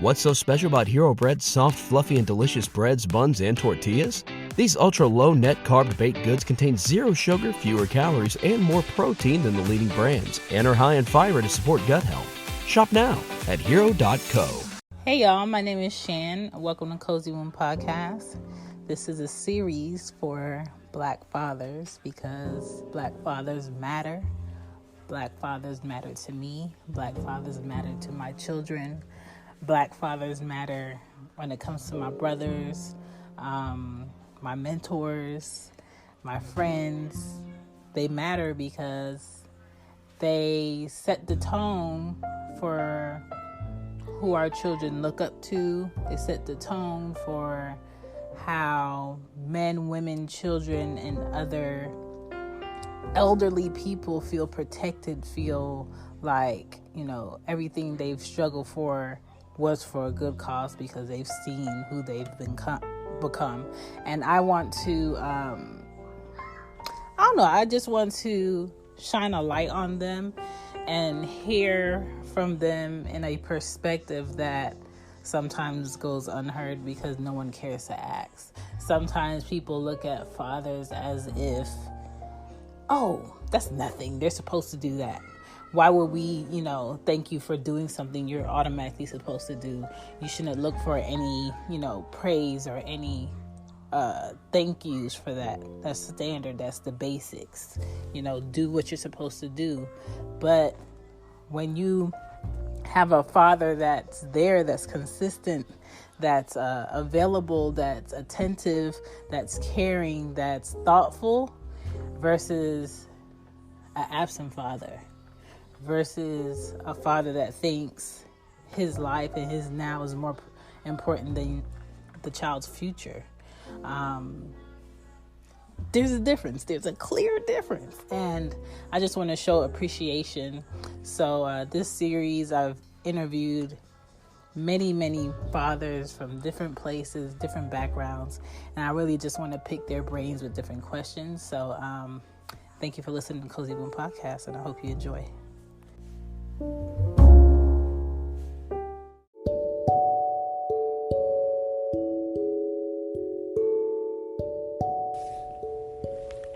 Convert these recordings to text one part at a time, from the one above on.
What's so special about Hero Bread's soft, fluffy, and delicious breads, buns, and tortillas? These ultra-low net-carb baked goods contain zero sugar, fewer calories, and more protein than the leading brands, and are high in fiber to support gut health. Shop now at hero.co. Hey y'all, my name is Shan. Welcome to Cozy Womb Podcast. This is a series for Black fathers because Black fathers matter. Black fathers matter to me. Black fathers matter to my children. Black fathers matter when it comes to my brothers, my mentors, my friends. They matter because they set the tone for who our children look up to. They set the tone for how men, women, children, and other elderly people feel protected, feel like, everything they've struggled for was for a good cause because they've seen who they've become. And I want to, I just want to shine a light on them and hear from them in a perspective that sometimes goes unheard because no one cares to ask. Sometimes people look at fathers as if, oh, that's nothing. They're supposed to do that. Why would we, thank you for doing something you're automatically supposed to do? You shouldn't look for any, praise or any thank yous for that. That's standard. That's the basics. Do what you're supposed to do. But when you have a father that's there, that's consistent, that's available, that's attentive, that's caring, that's thoughtful, versus an absent father, versus a father that thinks his life and his now is more important than the child's future. There's a difference. There's a clear difference. And I just want to show appreciation. So this series, I've interviewed many fathers from different places, different backgrounds. And I really just want to pick their brains with different questions. So thank you for listening to Cozy Womb Podcast, and I hope you enjoy.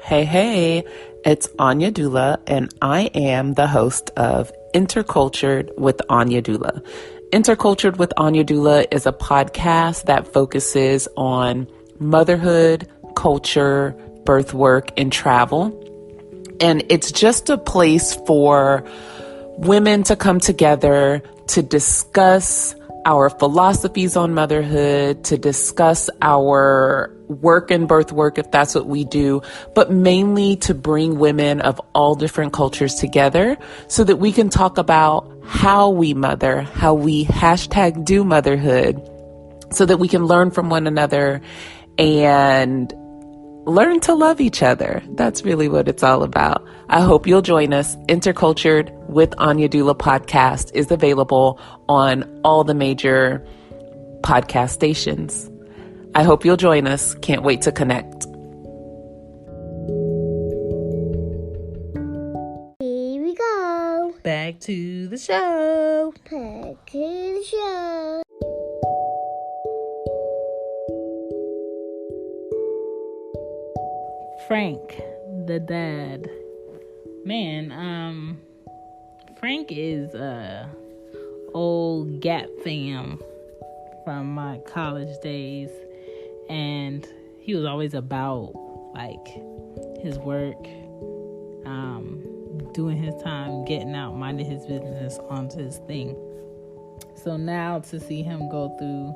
Hey, it's Anya Dula, and I am the host of Intercultured with Anya Dula. Intercultured with Anya Dula is a podcast that focuses on motherhood, culture, birth work, and travel. And it's just a place for women to come together to discuss our philosophies on motherhood, to discuss our work and birth work, if that's what we do, but mainly to bring women of all different cultures together so that we can talk about how we mother, how we #do motherhood, so that we can learn from one another and learn to love each other. That's really what it's all about. I hope you'll join us. Intercultured with Anya Dula podcast is available on all the major podcast stations. I hope you'll join us. Can't wait to connect. Here we go. Back to the show. Back to the show. Frank, the dad. Man, Frank is old Gap fam from my college days, and he was always about his work, doing his time, getting out, minding his business, onto his thing. So now to see him go through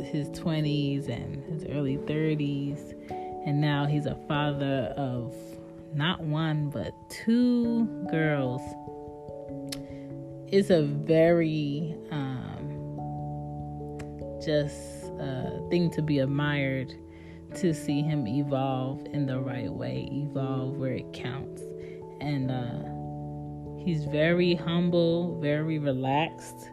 his 20s and his early 30s, and now he's a father of not one, but 2 girls. It's a very thing to be admired, to see him evolve in the right way, evolve where it counts. And he's very humble, very relaxed.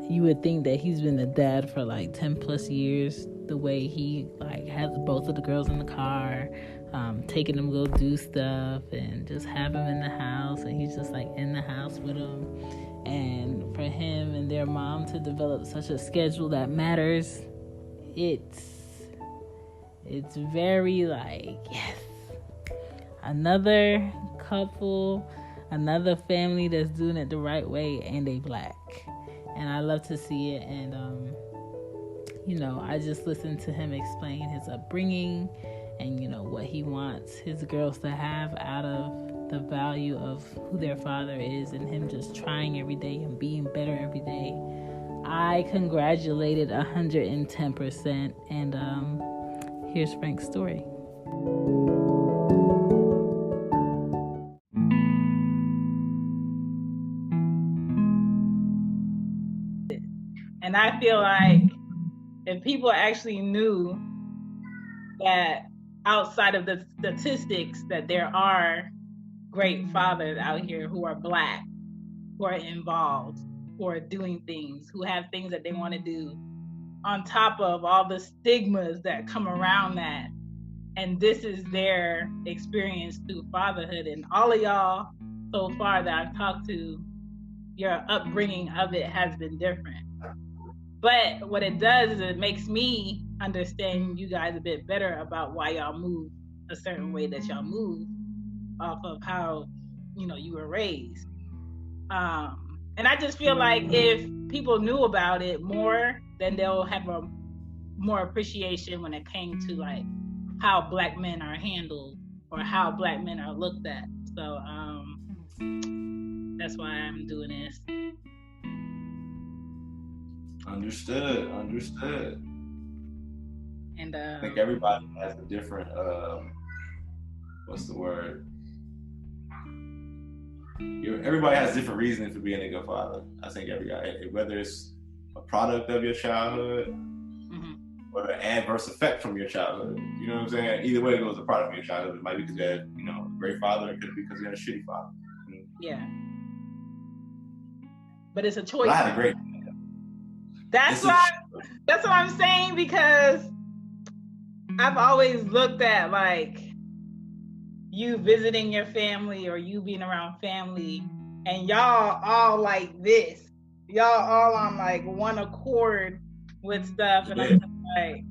You would think that he's been a dad for 10 plus years, the way he has both of the girls in the car, taking them to go do stuff, and just have them in the house, and he's just in the house with them. And for him and their mom to develop such a schedule that matters, it's very like, yes, another couple, another family that's doing it the right way, and they Black. And I love to see it. And I just listened to him explain his upbringing and what he wants his girls to have out of the value of who their father is, and him just trying every day and being better every day. I congratulated 110%. And here's Frank's story. And I feel like if people actually knew that outside of the statistics that there are great fathers out here who are Black, who are involved, who are doing things, who have things that they want to do, on top of all the stigmas that come around that. And this is their experience through fatherhood. And all of y'all so far that I've talked to, your upbringing of it has been different. But what it does is it makes me understand you guys a bit better about why y'all move a certain way that y'all move off of how, you were raised. And I just feel like if people knew about it more, then they'll have a more appreciation when it came to like how Black men are handled or how Black men are looked at. So that's why I'm doing this. Understood. And I think everybody has a different what's the word? Everybody has different reasons for being a good father. I think every guy, whether it's a product of your childhood or an adverse effect from your childhood. You know what I'm saying? Either way, it goes a product of your childhood. It might be because you had, a great father. It could be because you had a shitty father. Yeah. But it's a choice. But I had a great. That's what I'm saying, because I've always looked at like you visiting your family or you being around family, and y'all all like this. Y'all all on like one accord with stuff, and I'm just like,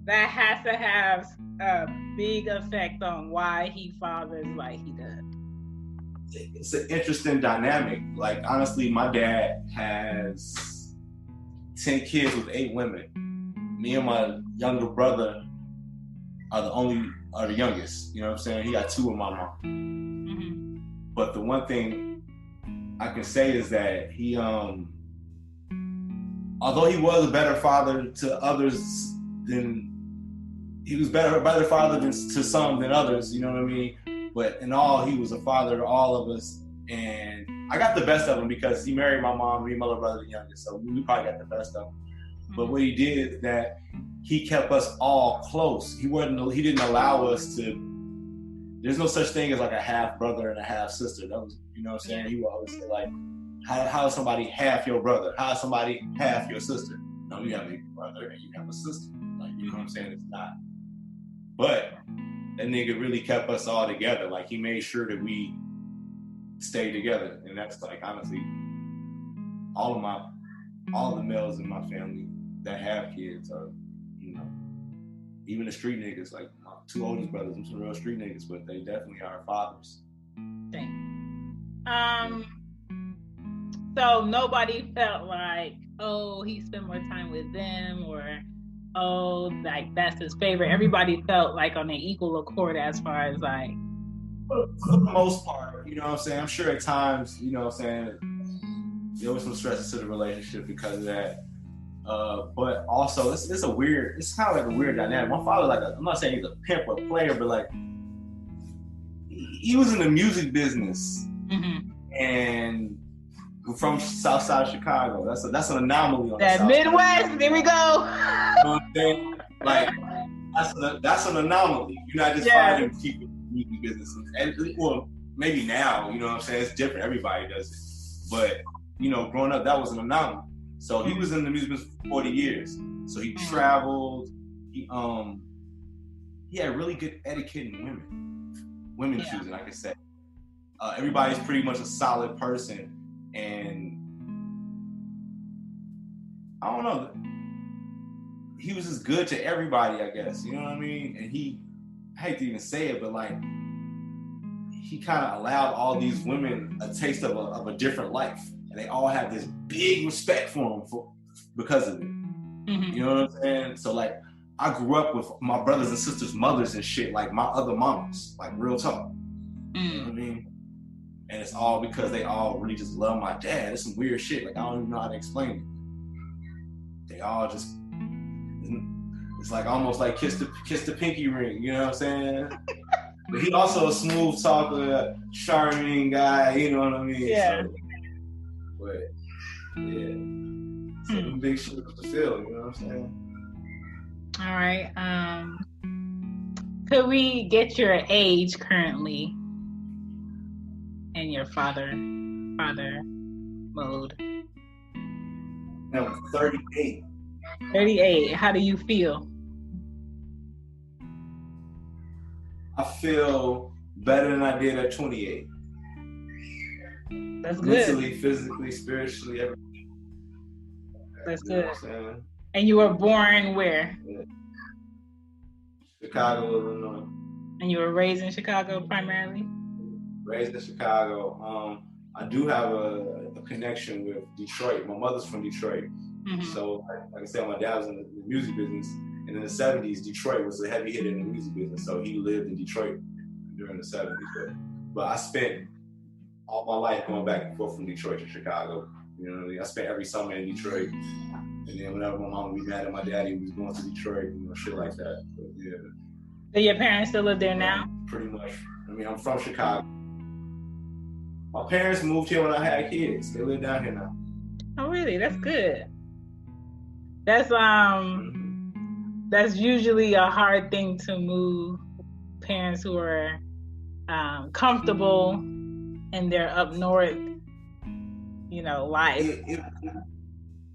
that has to have a big effect on why he fathers like he does. It's an interesting dynamic. Like, honestly, my dad has 10 kids with 8 women. Me and my younger brother are the youngest. You know what I'm saying? He got 2 with my mom. Mm-hmm. But the one thing I can say is that he, although he was a better father to others than he was better father to some than others. You know what I mean? But in all, he was a father to all of us. And I got the best of him because he married my mom, me and my little brother the youngest. So we probably got the best of him. But what he did is that he kept us all close. He didn't allow us to, there's no such thing as like a half brother and a half sister. That was, you know what I'm saying? He would always say like, how is somebody half your brother? How is somebody half your sister? No, you have a brother and you have a sister. Like, you know what I'm saying? It's not. But that nigga really kept us all together. Like, he made sure that we stayed together. And that's like, honestly, all the males in my family that have kids are, even the street niggas, like my 2 oldest brothers, I'm some real street niggas, but they definitely are fathers. So nobody felt like, oh, he spent more time with them, or oh, like that's his favorite. Everybody felt like on an equal accord as far as like, for the most part, you know what I'm saying? I'm sure at times, you know what I'm saying, there was some stresses to the relationship because of that. But also, it's kind of like a weird dynamic. My father, I'm not saying he's a pimp or player, but like, he was in the music business, and from South Side of Chicago. That's an anomaly on that the Midwest. There we go. You know what I'm saying? Like, that's an anomaly. You're not just finding people in the music business, and well, maybe now, you know what I'm saying? It's different. Everybody does it, but growing up, that was an anomaly. So he was in the music business for 40 years. So he traveled. He had really good etiquette in women choosing, like I said. Everybody's pretty much a solid person, and I don't know. He was just good to everybody, I guess. You know what I mean? And I hate to even say it, but like, he kind of allowed all these women a taste of a different life, and they all have this big respect for him because of it. Mm-hmm. You know what I'm saying? So like, I grew up with my brothers and sisters' mothers and shit, like my other mamas, like real talk. You know what I mean? And it's all because they all really just love my dad. It's some weird shit. Like, I don't even know how to explain it. They all just, it's like almost like kiss the pinky ring. You know what I'm saying? But he also a smooth talker, charming guy. You know what I mean? Yeah. So, but yeah, some big shit to fill. You know what I'm saying? All right. Could we get your age currently and your father mode? I'm 38. 38. How do you feel? I feel better than I did at 28. That's good. Mentally, physically, spiritually, everything. That's good. And you were born where? Yeah. Chicago, Illinois. And you were raised in Chicago primarily? Raised in Chicago. I do have a connection with Detroit. My mother's from Detroit. Mm-hmm. So, like I said, my dad was in the music business. And in the 70s, Detroit was a heavy hit in the music business. So he lived in Detroit during the 70s. But I spent all my life going back and forth from Detroit to Chicago. You know what I mean? I spent every summer in Detroit. And then whenever my mom would be mad at my daddy, he was going to Detroit, you know, shit like that. But yeah. So your parents still live there now? Pretty much. I mean, I'm from Chicago. My parents moved here when I had kids. They live down here now. Oh, really? That's good. That's usually a hard thing to move. Parents who are comfortable in their up north, you know, life.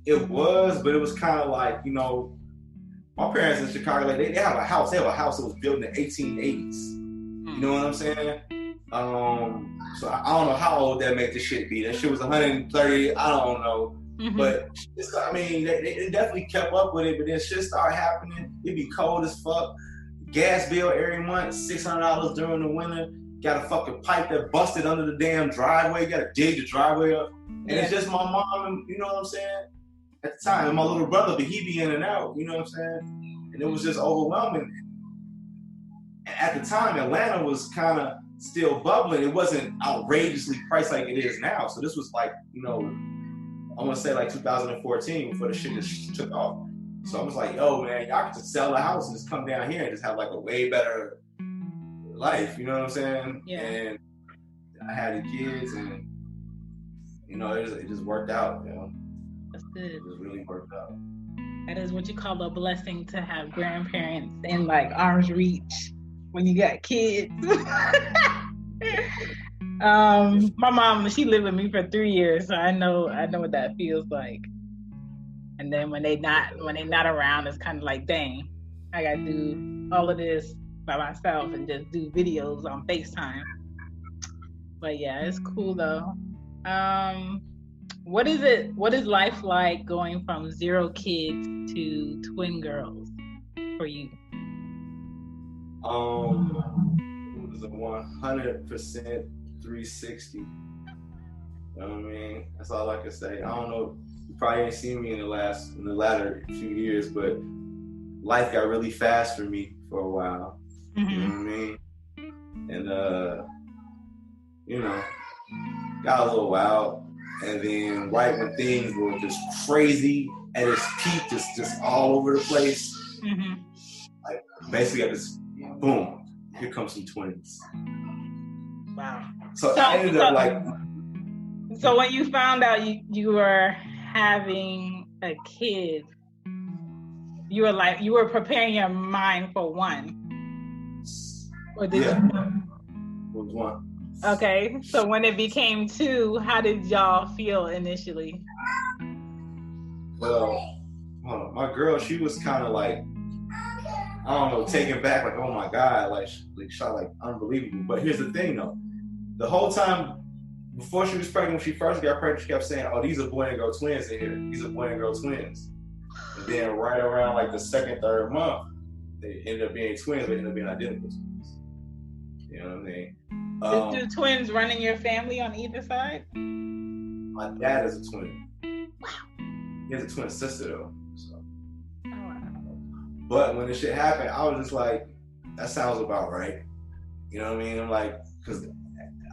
It was, but it was kind of like, you know, my parents in Chicago, like they have a house. They have a house that was built in the 1880s. You know what I'm saying? So I don't know how old that make the shit be. That shit was 130. I don't know. Mm-hmm. But I mean, they definitely kept up with it. But then shit started happening. It'd be cold as fuck. Gas bill every month, $600 during the winter. Got a fucking pipe that busted under the damn driveway. Got to dig the driveway up. And it's just my mom, and you know what I'm saying? At the time, and my little brother, but he be in and out, you know what I'm saying? And it was just overwhelming. And at the time, Atlanta was kind of still bubbling. It wasn't outrageously priced like it is now. So this was like, you know, I want to say like 2014 before the shit just took off. So I was like, yo, man, y'all can just sell the house and just come down here and just have like a way better life, you know what I'm saying? Yeah. And I had the kids and, you know, it just worked out, you know? That's good. It just really worked out. That is what you call a blessing to have grandparents in like arm's reach when you got kids. My mom, she lived with me for 3 years, so I know what that feels like. And then when they not around, it's kind of like, dang, I gotta do all of this by myself and just do videos on FaceTime. But yeah, it's cool though. What is life like going from 0 kids to twin girls for you? It was a 100% 360. You know what I mean? That's all I can say. I don't know. You probably ain't seen me in the latter few years, but life got really fast for me for a while. Mm-hmm. You know what I mean? And you know, got a little wild. And then right when things were just crazy at its peak, just all over the place, mm-hmm. like basically I just boom, here comes some twins. Wow. So I ended up like. So when you found out you were having a kid, you were preparing your mind for one. Or did you? Was one. Okay, so when it became 2, how did y'all feel initially? Well, my girl, she was kind of like, I don't know, taken back, like, oh my God, like shot like unbelievable. But here's the thing though, the whole time before she was pregnant, when she first got pregnant, she kept saying, oh, these are boy and girl twins in here. These are boy and girl twins. And then right around like the second, third month, they ended up being twins. They ended up being identical twins. You know what I mean? Did two twins run in your family on either side? My dad is a twin. Wow. He has a twin sister though. So. Oh, wow. But when this shit happened, I was just like, that sounds about right. You know what I mean? I'm like, because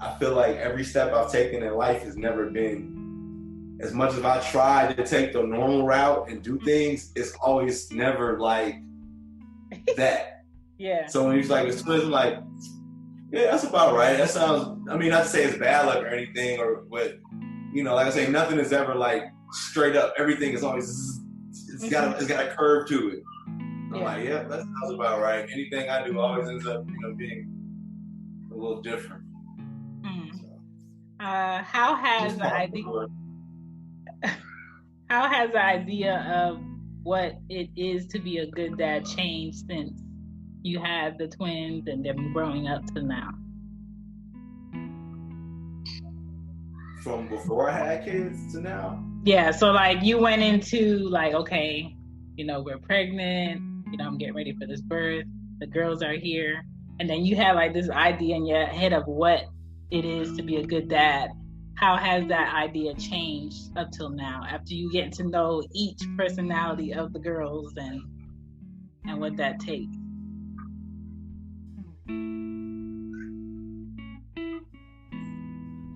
I feel like every step I've taken in life has never been, as much as I tried to take the normal route and do things, it's always never like that. Yeah. So when he's like, it's twins, I'm like, yeah, that's about right. That sounds, I mean, not to say it's bad luck or anything, but, you know, like I say, nothing is ever like straight up. Everything is always, it's got a curve to it. I'm like, yeah, that sounds about right. Anything I do always ends up, you know, being a little different. So, how has the idea of what it is to be a good dad changed since you had the twins and them growing up to now? From before I had kids to now? Yeah, so like you went into like, okay, you know, we're pregnant, you know, I'm getting ready for this birth, the girls are here, and then you had like this idea in your head of what it is to be a good dad. How has that idea changed up till now after you get to know each personality of the girls and what that takes?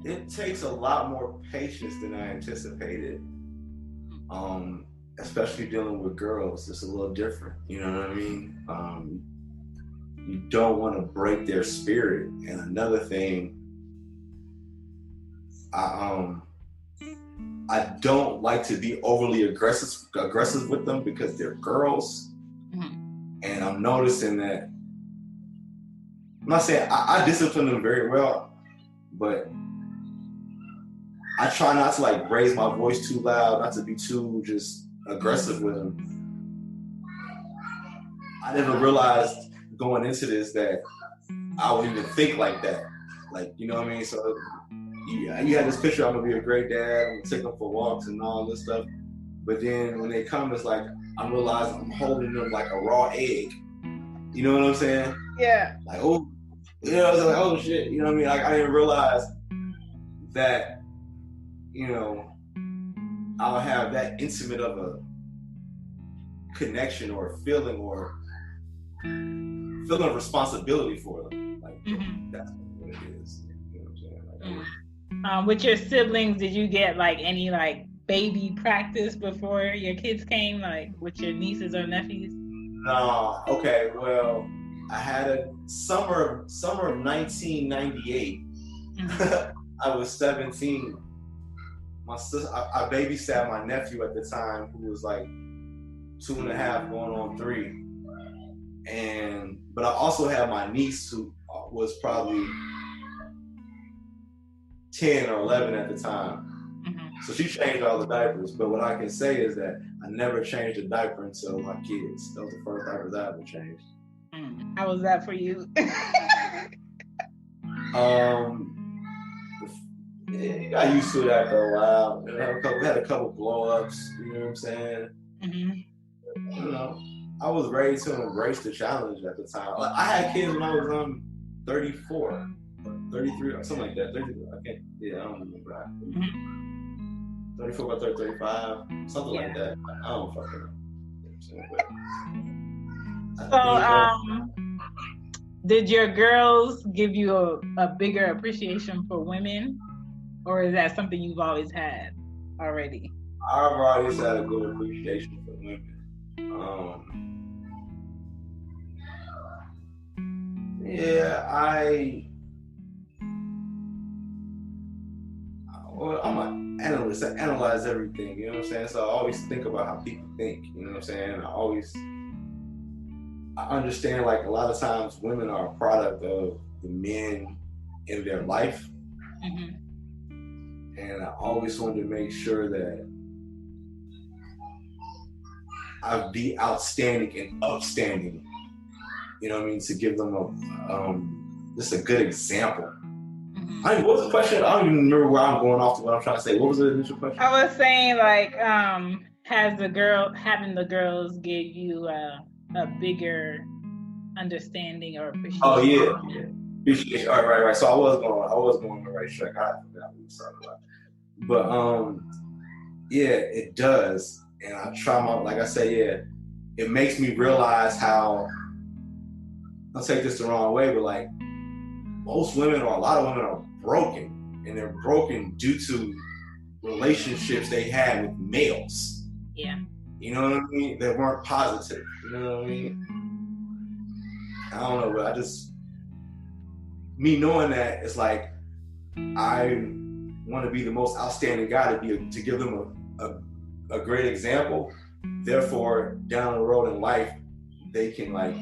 It takes a lot more patience than I anticipated. Especially dealing with girls, it's a little different. You know what I mean? You don't want to break their spirit. And another thing, I don't like to be overly aggressive with them because they're girls. Mm-hmm. And I'm noticing that, I'm not saying I discipline them very well, but I try not to like raise my voice too loud, not to be too just aggressive with them. I never realized going into this that I would even think like that. Like, you know what I mean? So you had this picture, I'm gonna be a great dad, I'm gonna take them for walks and all this stuff. But then when they come, it's like, I realize I'm holding them like a raw egg. You know what I'm saying? Yeah. Like, oh, you know, I was like, oh shit, you know what I mean? Like, I didn't realize that, you know, I'll have that intimate of a connection or a feeling of responsibility for them. Like, that's what it is. You know what I'm saying? Like, with your siblings, did you get like any like baby practice before your kids came, like with your nieces or nephews? No. Okay. Well, I had a summer of 1998. I was 17. My sister, I babysat my nephew at the time, who was like 2.5, going on 3. But I also had my niece, who was probably 10 or 11 at the time. So she changed all the diapers. But what I can say is that I never changed a diaper until my kids. That was the first diaper that I ever changed. How was that for you? Yeah, you got used to it after a while. We had a couple blow-ups, you know what I'm saying? You know, I was ready to embrace the challenge at the time. Like, I had kids when I was 34, 33, or something like that. 33, I don't remember that. 34 by 30, 35, something like that. I don't fucking know. So, did your girls give you a bigger appreciation for women? Or is that something you've always had already? I've always had a good appreciation for women. I'm an analyst. I analyze everything, you know what I'm saying? So I always think about how people think, you know what I'm saying? I understand, like, a lot of times women are a product of the men in their life. And I always wanted to make sure that I'd be outstanding and upstanding. You know what I mean? To give them just a good example. I mean, what was the question? I don't even remember where I'm going off to what I'm trying to say. What was the initial question? I was saying, like, Has having the girls give you a bigger understanding or appreciation? Oh yeah. Appreciation. All right. So I was going on the right track. I forgot what we was talking about. But yeah, it does. And I try like I say, yeah, it makes me realize how, I'll take this the wrong way, but like most women or a lot of women are broken, and they're broken due to relationships they had with males. Yeah. You know what I mean? That weren't positive. You know what I mean? I don't know, but me knowing that, it's like I want to be the most outstanding guy to give them a great example. Therefore, down the road in life, they can like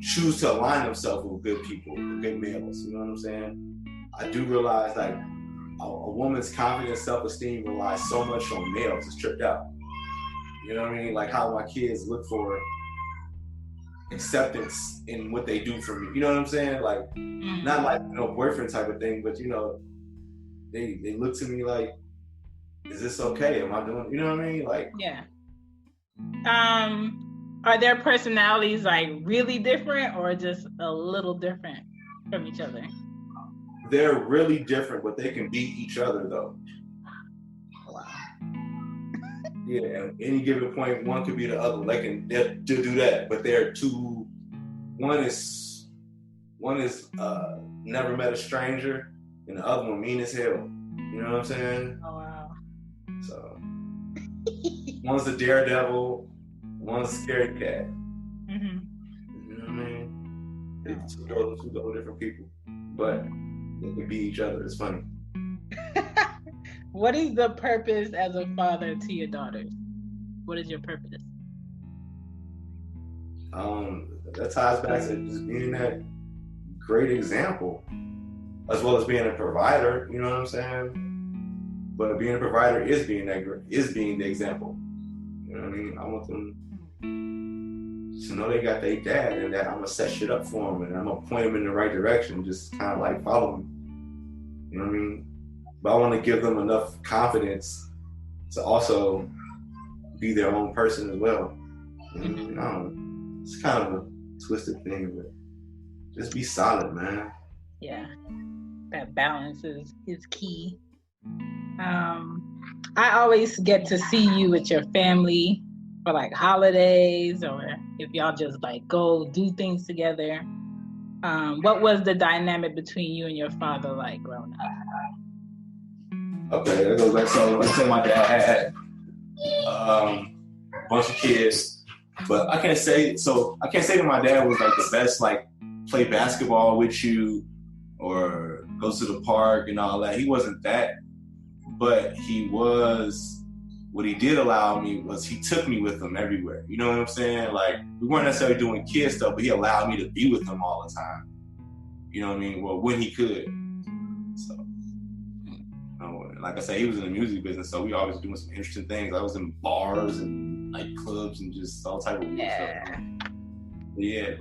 choose to align themselves with good people, with good males. You know what I'm saying? I do realize like a woman's confidence, self-esteem relies so much on males. It's tripped out. You know what I mean? Like how my kids look for acceptance in what they do for me. You know what I'm saying? Like not like boyfriend type of thing, but they look to me like, is this okay? Am I doing? You know what I mean? Like yeah. Are their personalities like really different or just a little different from each other? They're really different, but they can beat each other though. Wow. Yeah, at any given point, one could be the other. They can do that, but they're two. One is never met a stranger, and the other one mean as hell. You know what I'm saying? Oh wow. So one's the daredevil, one's a scared cat. Mm-hmm. You know what I mean? They're two totally different people, but they can beat each other. It's funny. What is the purpose as a father to your daughters? What is your purpose? That ties back to just being that great example, as well as being a provider. You know what I'm saying? But being a provider is being the example. You know what I mean? I want them to know they got their dad, and that I'm gonna set shit up for them, and I'm gonna point them in the right direction. Just kind of like follow them. You know what I mean? But I want to give them enough confidence to also be their own person as well. You know, I don't know. It's kind of a twisted thing, but just be solid, man. Yeah, that balance is key. I always get to see you with your family for like holidays, or if y'all just like go do things together. What was the dynamic between you and your father like growing up? Okay, that goes back. So let's say my dad had a bunch of kids, but I can't say that my dad was like the best, like play basketball with you or go to the park and all that. He wasn't that, but he was. What he did allow me was he took me with him everywhere. You know what I'm saying? Like we weren't necessarily doing kid stuff, but he allowed me to be with him all the time. You know what I mean? Well, when he could. So. Like I said, he was in the music business, so we always doing some interesting things. I was in bars and nightclubs and just all type of weird stuff. Yeah,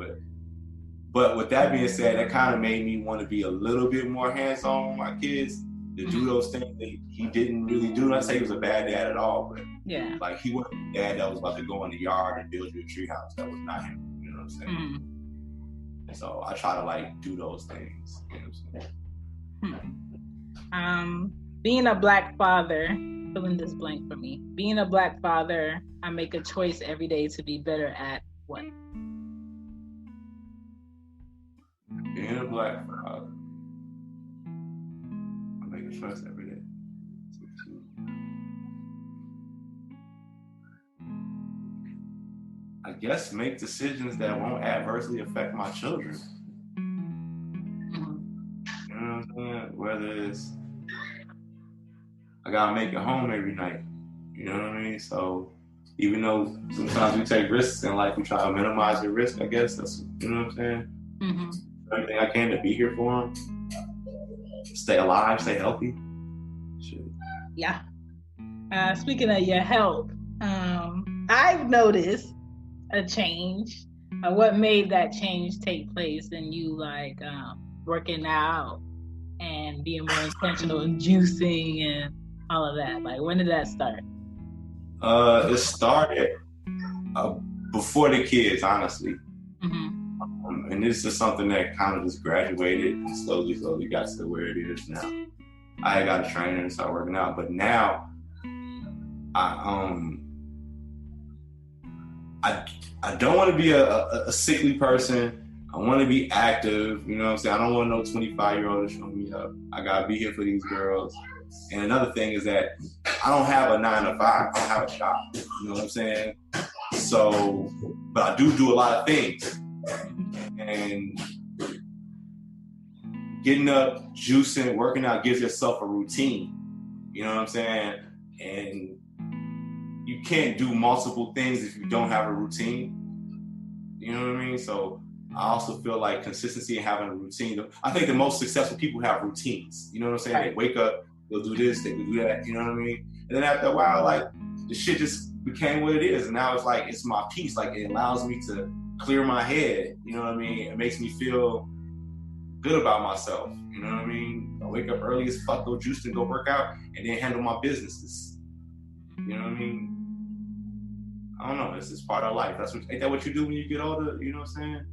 but with that being said, that kind of made me want to be a little bit more hands-on with my kids, to do those things that he didn't really do. Not say he was a bad dad at all, but yeah, like he wasn't a dad that was about to go in the yard and build you a treehouse. That was not him. You know what I'm saying? Mm-hmm. So I try to like do those things. You know what I'm saying? Being a Black father, fill in this blank for me. Being a Black father, I make a choice every day to be better at what? Being a Black father, I make a choice every day. I guess make decisions that won't adversely affect my children. You know what I'm saying? Whether it's I gotta make it home every night. You know what I mean? So even though sometimes we take risks in life, we try to minimize the risk, I guess. That's, you know what I'm saying? Mm-hmm. Everything I can to be here for them. Stay alive, stay healthy. Shit. Yeah. Speaking of your health, I've noticed a change. What made that change take place in you, like working out and being more intentional in juicing and all of that? Like, when did that start? It started before the kids, honestly. And this is something that kind of just graduated and slowly got to where it is now. I got a trainer and started working out, but now I don't want to be a sickly person. I want to be active. You know what I'm saying? I don't want no 25-year-old to show me up. I gotta be here for these girls. And another thing is that I don't have a 9 to 5. I don't have a job. You know what I'm saying? So, but I do a lot of things. And getting up, juicing, working out gives yourself a routine. You know what I'm saying? And you can't do multiple things if you don't have a routine. You know what I mean? So I also feel like consistency and having a routine. I think the most successful people have routines. You know what I'm saying? They wake up, they'll do this, they will do that. You know what I mean? And then after a while, like the shit just became what it is. And now it's like, it's my peace. Like it allows me to clear my head. You know what I mean? It makes me feel good about myself. You know what I mean? I wake up early as fuck, go juice and go work out, and then handle my businesses. You know what I mean? I don't know. It's just part of life. Ain't that what you do when you get older? You know what I'm saying?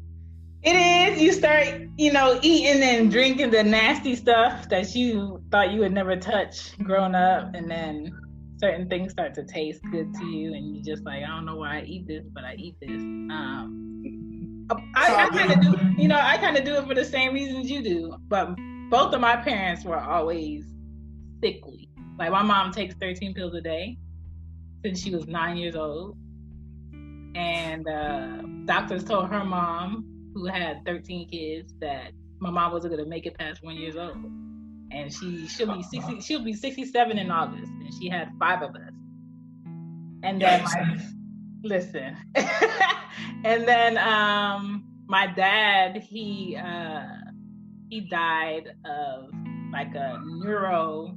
It is. You start, eating and drinking the nasty stuff that you thought you would never touch growing up, and then certain things start to taste good to you, and you just like, I don't know why I eat this, but I eat this. I kind of do. I kind of do it for the same reasons you do. But both of my parents were always sickly. Like my mom takes 13 pills a day since she was 9 years old, and doctors told her mom, who had 13 kids, that my mom wasn't gonna make it past 1 year old, and she'll be 60. She'll be 67 in August, and she had 5 of us. And then listen, and then my dad, he died of like a neuro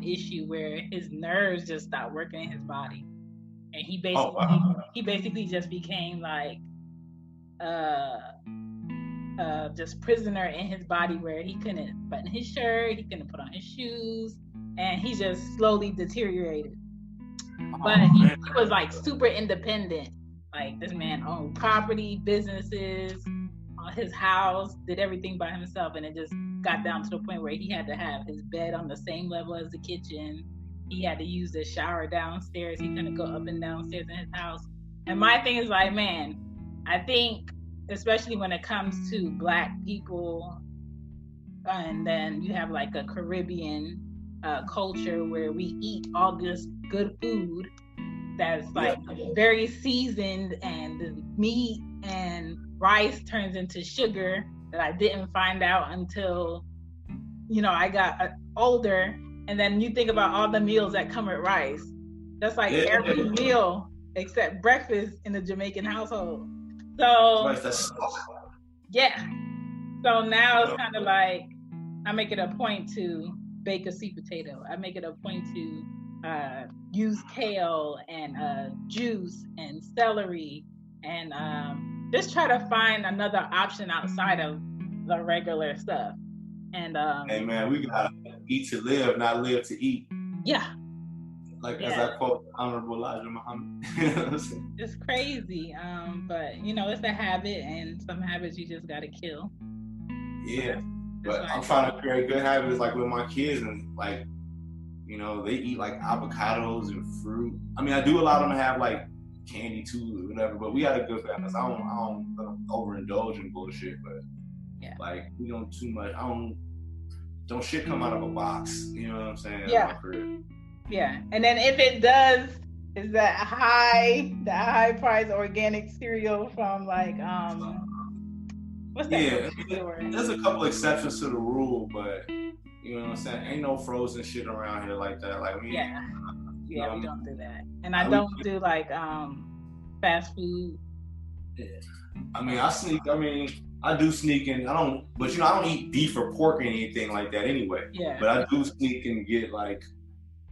issue where his nerves just stopped working in his body, and he basically just became like just prisoner in his body, where he couldn't button his shirt, he couldn't put on his shoes, and he just slowly deteriorated. But he was like super independent. Like this man owned property, businesses, his house, did everything by himself, and it just got down to the point where he had to have his bed on the same level as the kitchen. He had to use the shower downstairs. He couldn't go up and downstairs in his house. And my thing is like, man, I think especially when it comes to Black people, and then you have like a Caribbean culture where we eat all this good food that's like very seasoned, and the meat and rice turns into sugar that I didn't find out until I got older. And then you think about all the meals that come with rice. That's like every meal except breakfast in a Jamaican household. So yeah. So now it's kind of like I make it a point to bake a sweet potato. I make it a point to use kale and juice and celery, and just try to find another option outside of the regular stuff. And hey man, we gotta eat to live, not live to eat. Yeah. As I quote Honorable Elijah Muhammad. It's crazy, but it's a habit, and some habits you just gotta kill. Yeah, but I'm trying to create good habits, like with my kids, and like, they eat like avocados and fruit. I mean, I do allow them to have like candy too, or whatever. But we got a good balance. I don't overindulge in bullshit, but like we don't too much. Don't shit come out of a box. You know what I'm saying? Yeah. Yeah, and then if it does, is that high price organic cereal from like what's that? Yeah, there's a couple exceptions to the rule, but you know what I'm saying? Ain't no frozen shit around here like that. Like we we don't do that, and I don't do like fast food. Yeah. I mean, I do sneak in. I don't eat beef or pork or anything like that anyway. Yeah. But I do sneak and get like.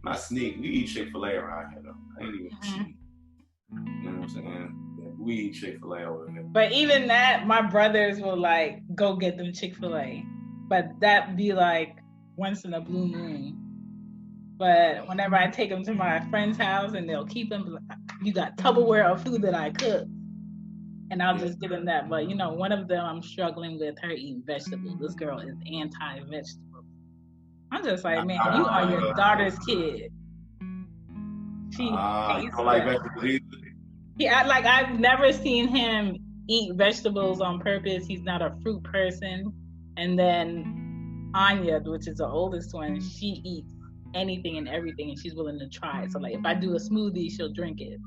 Not sneak. We eat Chick-fil-A around here though. I ain't even cheap. You know what I'm saying? Yeah, we eat Chick-fil-A over here. But even that, my brothers will like go get them Chick-fil-A. But that be like once in a blue moon. But whenever I take them to my friend's house and they'll keep them, you got Tupperware of food that I cook. And I'll just give them that. But, one of them, I'm struggling with her eating vegetables. This girl is anti-vegetable. I'm just like, man, you are your daughter's kid. She hates don't like vegetables either. Yeah, I've never seen him eat vegetables on purpose. He's not a fruit person. And then Anya, which is the oldest one, she eats anything and everything, and she's willing to try it. So, like, if I do a smoothie, she'll drink it.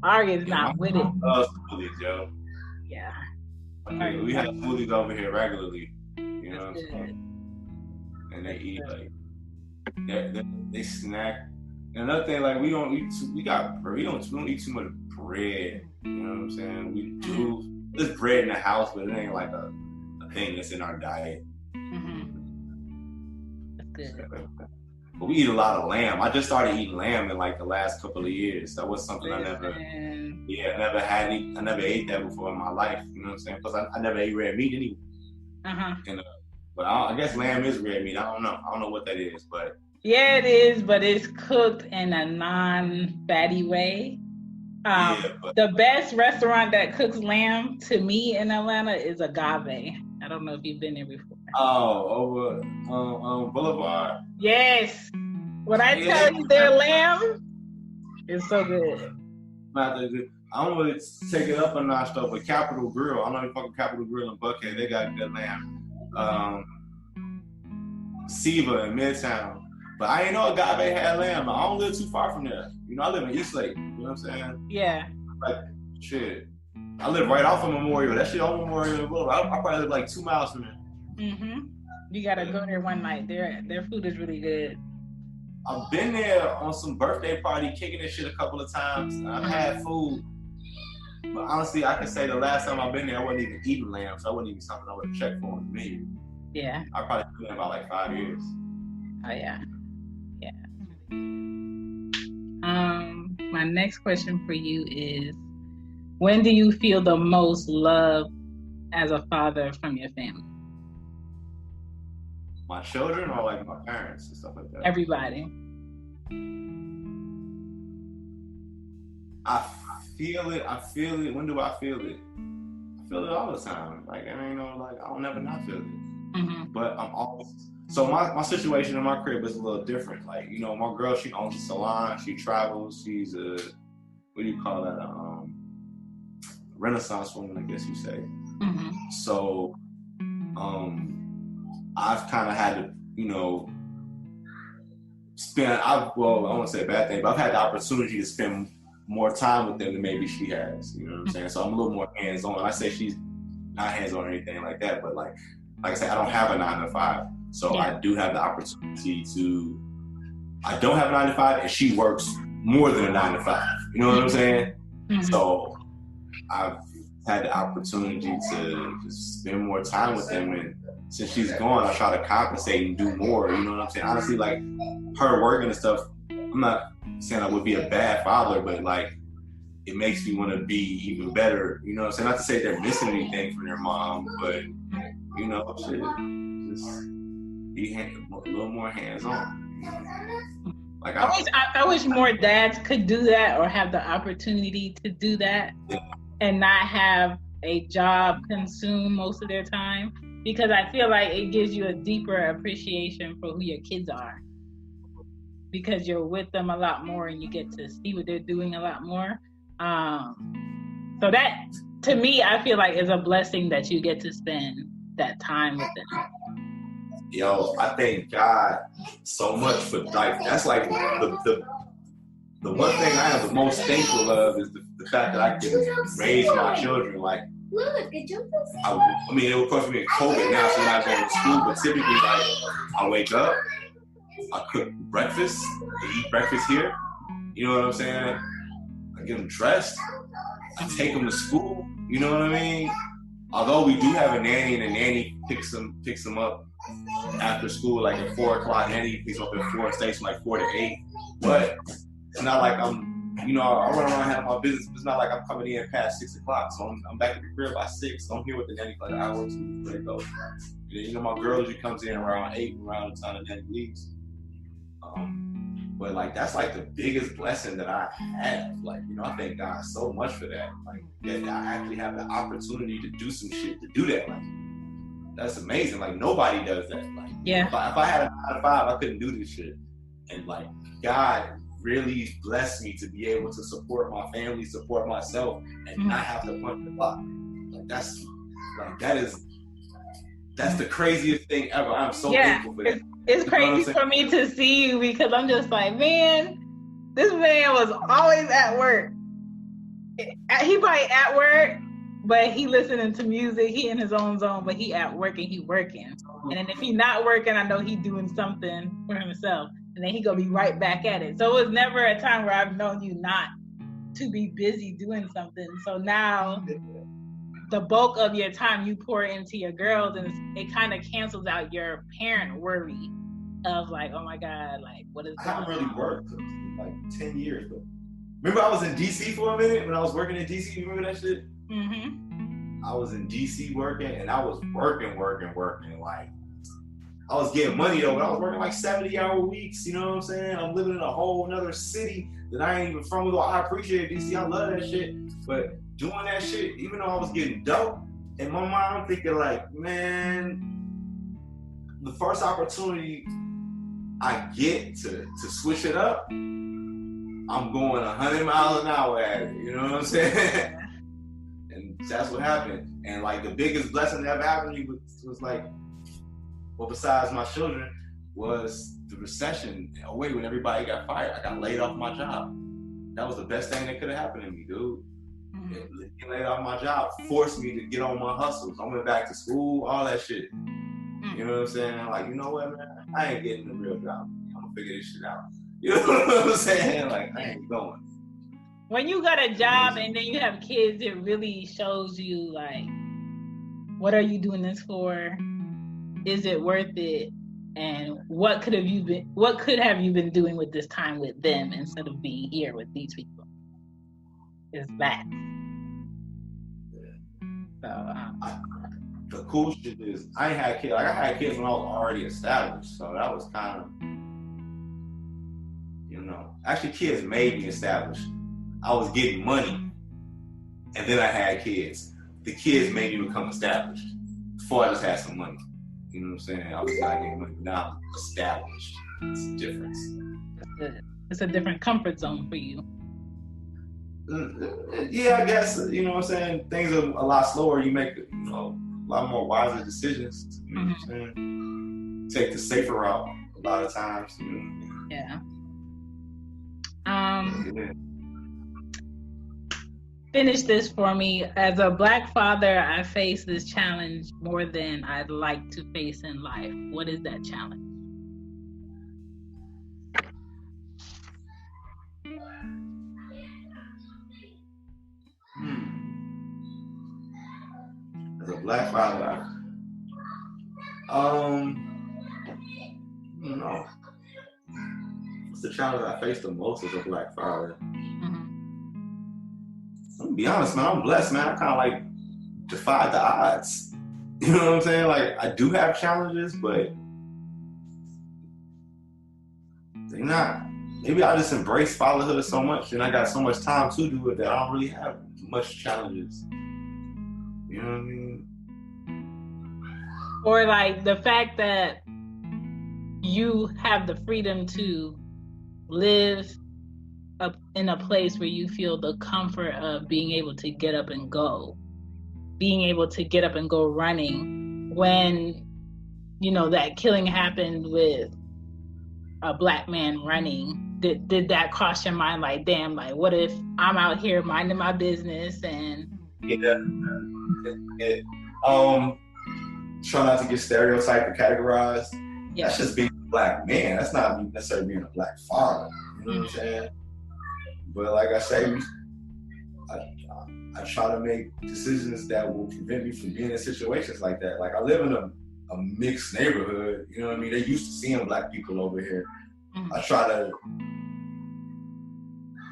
Arya's not with it. Smoothies, yo. Yeah. Okay, we have smoothies over here regularly. You know what I'm saying? And they eat they snack. And another thing, like we don't eat we don't eat too much bread. You know what I'm saying? We do there's bread in the house, but it ain't like a thing that's in our diet. That's good. But we eat a lot of lamb. I just started eating lamb in like the last couple of years. That was something I never ate that before in my life. You know what I'm saying? Because I never ate red meat anyway. And, but I guess lamb is red meat. I don't know what that is, but yeah, it is. But it's cooked in a non-fatty way. The best restaurant that cooks lamb to me in Atlanta is Agave. I don't know if you've been there before. Oh, over Boulevard. Yes. When I tell you their lamb, it's so good. I'm gonna take it up a notch though, but Capitol Grill. I know you fucking Capitol Grill in Buckhead. They got good lamb. Siva in Midtown. But I ain't know Agave had lamb. I don't live too far from there. I live in Eastlake. You know what I'm saying? Yeah. Like, shit. I live right off of Memorial. That shit on Memorial Road. I probably live like 2 miles from there. You gotta go there one night. Their food is really good. I've been there on some birthday party, kicking this shit a couple of times. I've had food. But honestly, I can say the last time I've been there, I wasn't even eating lamb, so I wasn't even something I would have checked for on the menu. Yeah. I probably been there about like 5 years. Oh, yeah. Yeah. My next question for you is, when do you feel the most love as a father from your family? My children or like my parents and stuff like that? Everybody. I feel it. When do I feel it? I feel it all the time. Like, I'll never not feel it. But I'm always, so my situation in my crib is a little different. Like, my girl, she owns a salon, she travels, she's a, what do you call that? Renaissance woman, I guess you say. So, I've kind of had to, I won't say a bad thing, but I've had the opportunity to spend more time with them than maybe she has. You know what I'm saying? So I'm a little more hands-on. I say she's not hands-on or anything like that, but like I said, I don't have a 9 to 5. So I do have the opportunity to, I don't have a 9 to 5 and she works more than a 9 to 5. You know what I'm saying? So I've had the opportunity to just spend more time with them, and since she's gone, I try to compensate and do more. You know what I'm saying? Honestly, like her working and stuff, I'm not saying I would be a bad father, but like it makes me want to be even better. You know what I'm saying? Not to say they're missing anything from their mom, but shit, just be a little more hands-on. Like I wish more dads could do that or have the opportunity to do that and not have a job consume most of their time, because I feel like it gives you a deeper appreciation for who your kids are, because you're with them a lot more and you get to see what they're doing a lot more. So that, to me, I feel like is a blessing that you get to spend that time with them. Yo, I thank God so much for, like, that's like the one thing I am the most thankful of is the fact that I can raise my children. Like, I mean, it would cost me COVID now, so I'm not going to school, but typically, like, I wake up, I cook breakfast, they eat breakfast here, you know what I'm saying? I get them dressed, I take them to school, you know what I mean? Although we do have a nanny, and the nanny picks them up after school, like at 4 o'clock. Nanny picks them up at 4, stays from like 4 to 8. But it's not like I'm, I run around and have my business. But it's not like I'm coming in past 6 o'clock. So I'm back at the crib by 6. So I'm here with the nanny for like an hour or 2 before they go. And then, my girl usually comes in around 8, around the time the nanny leaves. But like that's like the biggest blessing that I have. Like, you know, I thank God so much for that. Like that I actually have the opportunity to do some shit to do that. Like that's amazing. Like nobody does that. Like if I had a 9 to 5, I couldn't do this shit. And like God really blessed me to be able to support my family, support myself, and not have to punch the clock. Like that's the craziest thing ever. I'm so thankful for that. It's crazy for me to see you because I'm just like, man, this man was always at work. He probably at work, but he listening to music. He in his own zone, but he at work and he working. And then if he not working, I know he doing something for himself. And then he gonna be right back at it. So it was never a time where I've known you not to be busy doing something. So now the bulk of your time you pour into your girls, and it kind of cancels out your parent worry of like, oh my God, like what is going on? I haven't really worked in like 10 years, but remember I was in DC for a minute when I was working in DC. You remember that shit? Mm-hmm. I was in DC working, and I was working. Like I was getting money though, but I was working like 70-hour weeks. You know what I'm saying? I'm living in a whole another city that I ain't even from. Though I appreciate DC, I love that shit, but doing that shit, even though I was getting dope, in my mind I'm thinking like, man, the first opportunity I get to switch it up, I'm going 100 miles an hour at it. You know what I'm saying? And that's what happened. And like the biggest blessing that ever happened to me was like, well, besides my children, was the recession. In 08, when everybody got fired, I got laid off my job. That was the best thing that could have happened to me, dude. Getting laid off my job forced me to get on my hustles. I went back to school, all that shit. You know what I'm saying? Like, you know what, man? I ain't getting a real job. I'm gonna figure this shit out. You know what I'm saying? Like, I ain't going. When you got a job and then you have kids, it really shows you like, what are you doing this for? Is it worth it? And what could have you been doing with this time with them instead of being here with these people? Is that? So, the cool shit is I ain't had kids. Like I had kids when I was already established, so that was kind of, you know, actually kids made me established. I was getting money, and then I had kids. The kids made me become established before I just had some money. You know what I'm saying? I was not getting money, now I'm established. It's a difference. It's a different comfort zone for you. Yeah, I guess, you know what I'm saying? Things are a lot slower. You make, you know, a lot more wiser decisions. You know what I'm saying? Take the safer route a lot of times. You know? Yeah. Finish this for me. As a Black father, I face this challenge more than I'd like to face in life. What is that challenge? As a Black father, I don't know. What's the challenge I face the most as a Black father? I'm gonna be honest, man. I'm blessed, man. I kind of like defied the odds. You know what I'm saying? Like I do have challenges, but they're not. Maybe I just embrace fatherhood so much, and I got so much time to do it that I don't really have much challenges. You know what I mean? Or like the fact that you have the freedom to live in a place where you feel the comfort of being able to get up and go running when, you know, that killing happened with a Black man running. Did that cross your mind? Like, damn, like what if I'm out here minding my business and try not to get stereotyped or categorized. Yeah. That's just being a Black man. That's not necessarily being a Black father. You know what I'm saying? But like I say, I try to make decisions that will prevent me from being in situations like that. Like I live in a mixed neighborhood, you know what I mean? They're used to seeing Black people over here. I try to,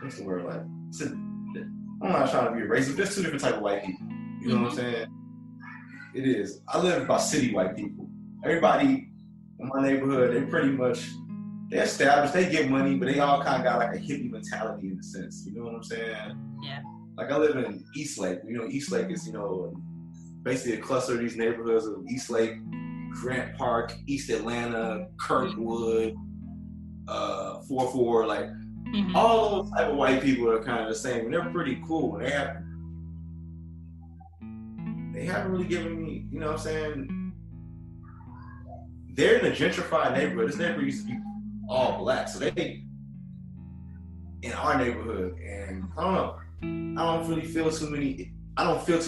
what's the word, like, I'm not trying to be racist. There's two different types of white people. You know what I'm saying? It is. I live by city white people. Everybody in my neighborhood, they pretty much they're established, they get money, but they all kind of got like a hippie mentality in a sense. You know what I'm saying? Yeah. Like I live in Eastlake. You know, Eastlake is, you know, basically a cluster of these neighborhoods of Eastlake, Grant Park, East Atlanta, Kirkwood, 4-4, like all those type of white people are kind of the same, and they're pretty cool. They haven't really given me, you know what I'm saying? They're in a gentrified neighborhood. This neighborhood used to be all black, so they in our neighborhood, and I don't know. I don't feel too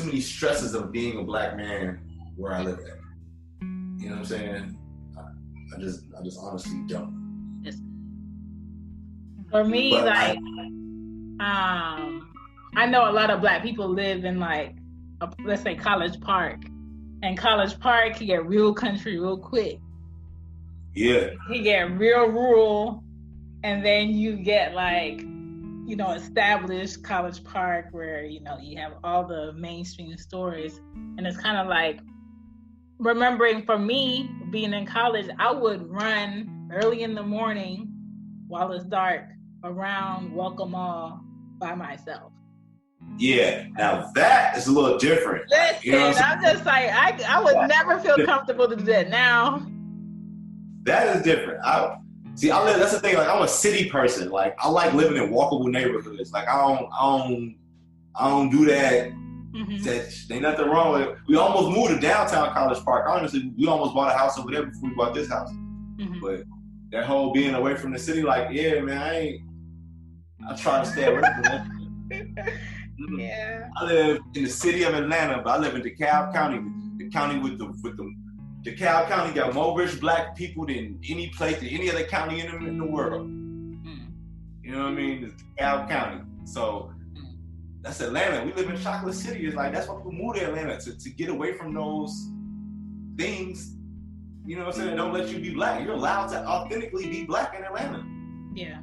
many stresses of being a black man where I live at. You know what I'm saying? I just honestly don't. For me, but like, I know a lot of black people live in like, let's say College Park, and College Park can get real country real quick. Yeah. You get real rural, and then you get like, you know, established College Park where, you know, you have all the mainstream stores. And it's kind of like, remembering for me being in college, I would run early in the morning while it's dark around Welcome Mall by myself. Yeah, now that is a little different. Listen, you know I'm just like, I would never feel comfortable to do that now. That is different. That's the thing. Like, I'm a city person. Like, I like living in walkable neighborhoods. Like, I don't do that. That ain't nothing wrong with it. We almost moved to downtown College Park. Honestly, we almost bought a house over there before we bought this house. But that whole being away from the city, like, yeah, man, I try to stay away from that. Yeah. I live in the city of Atlanta, but I live in DeKalb County. The county with the DeKalb County got more rich black people than any other county in the world. You know what I mean? It's DeKalb County. So that's Atlanta. We live in Chocolate City. It's like, that's why people move to Atlanta, to get away from those things. You know what I'm saying? Don't let you be black. You're allowed to authentically be black in Atlanta. Yeah.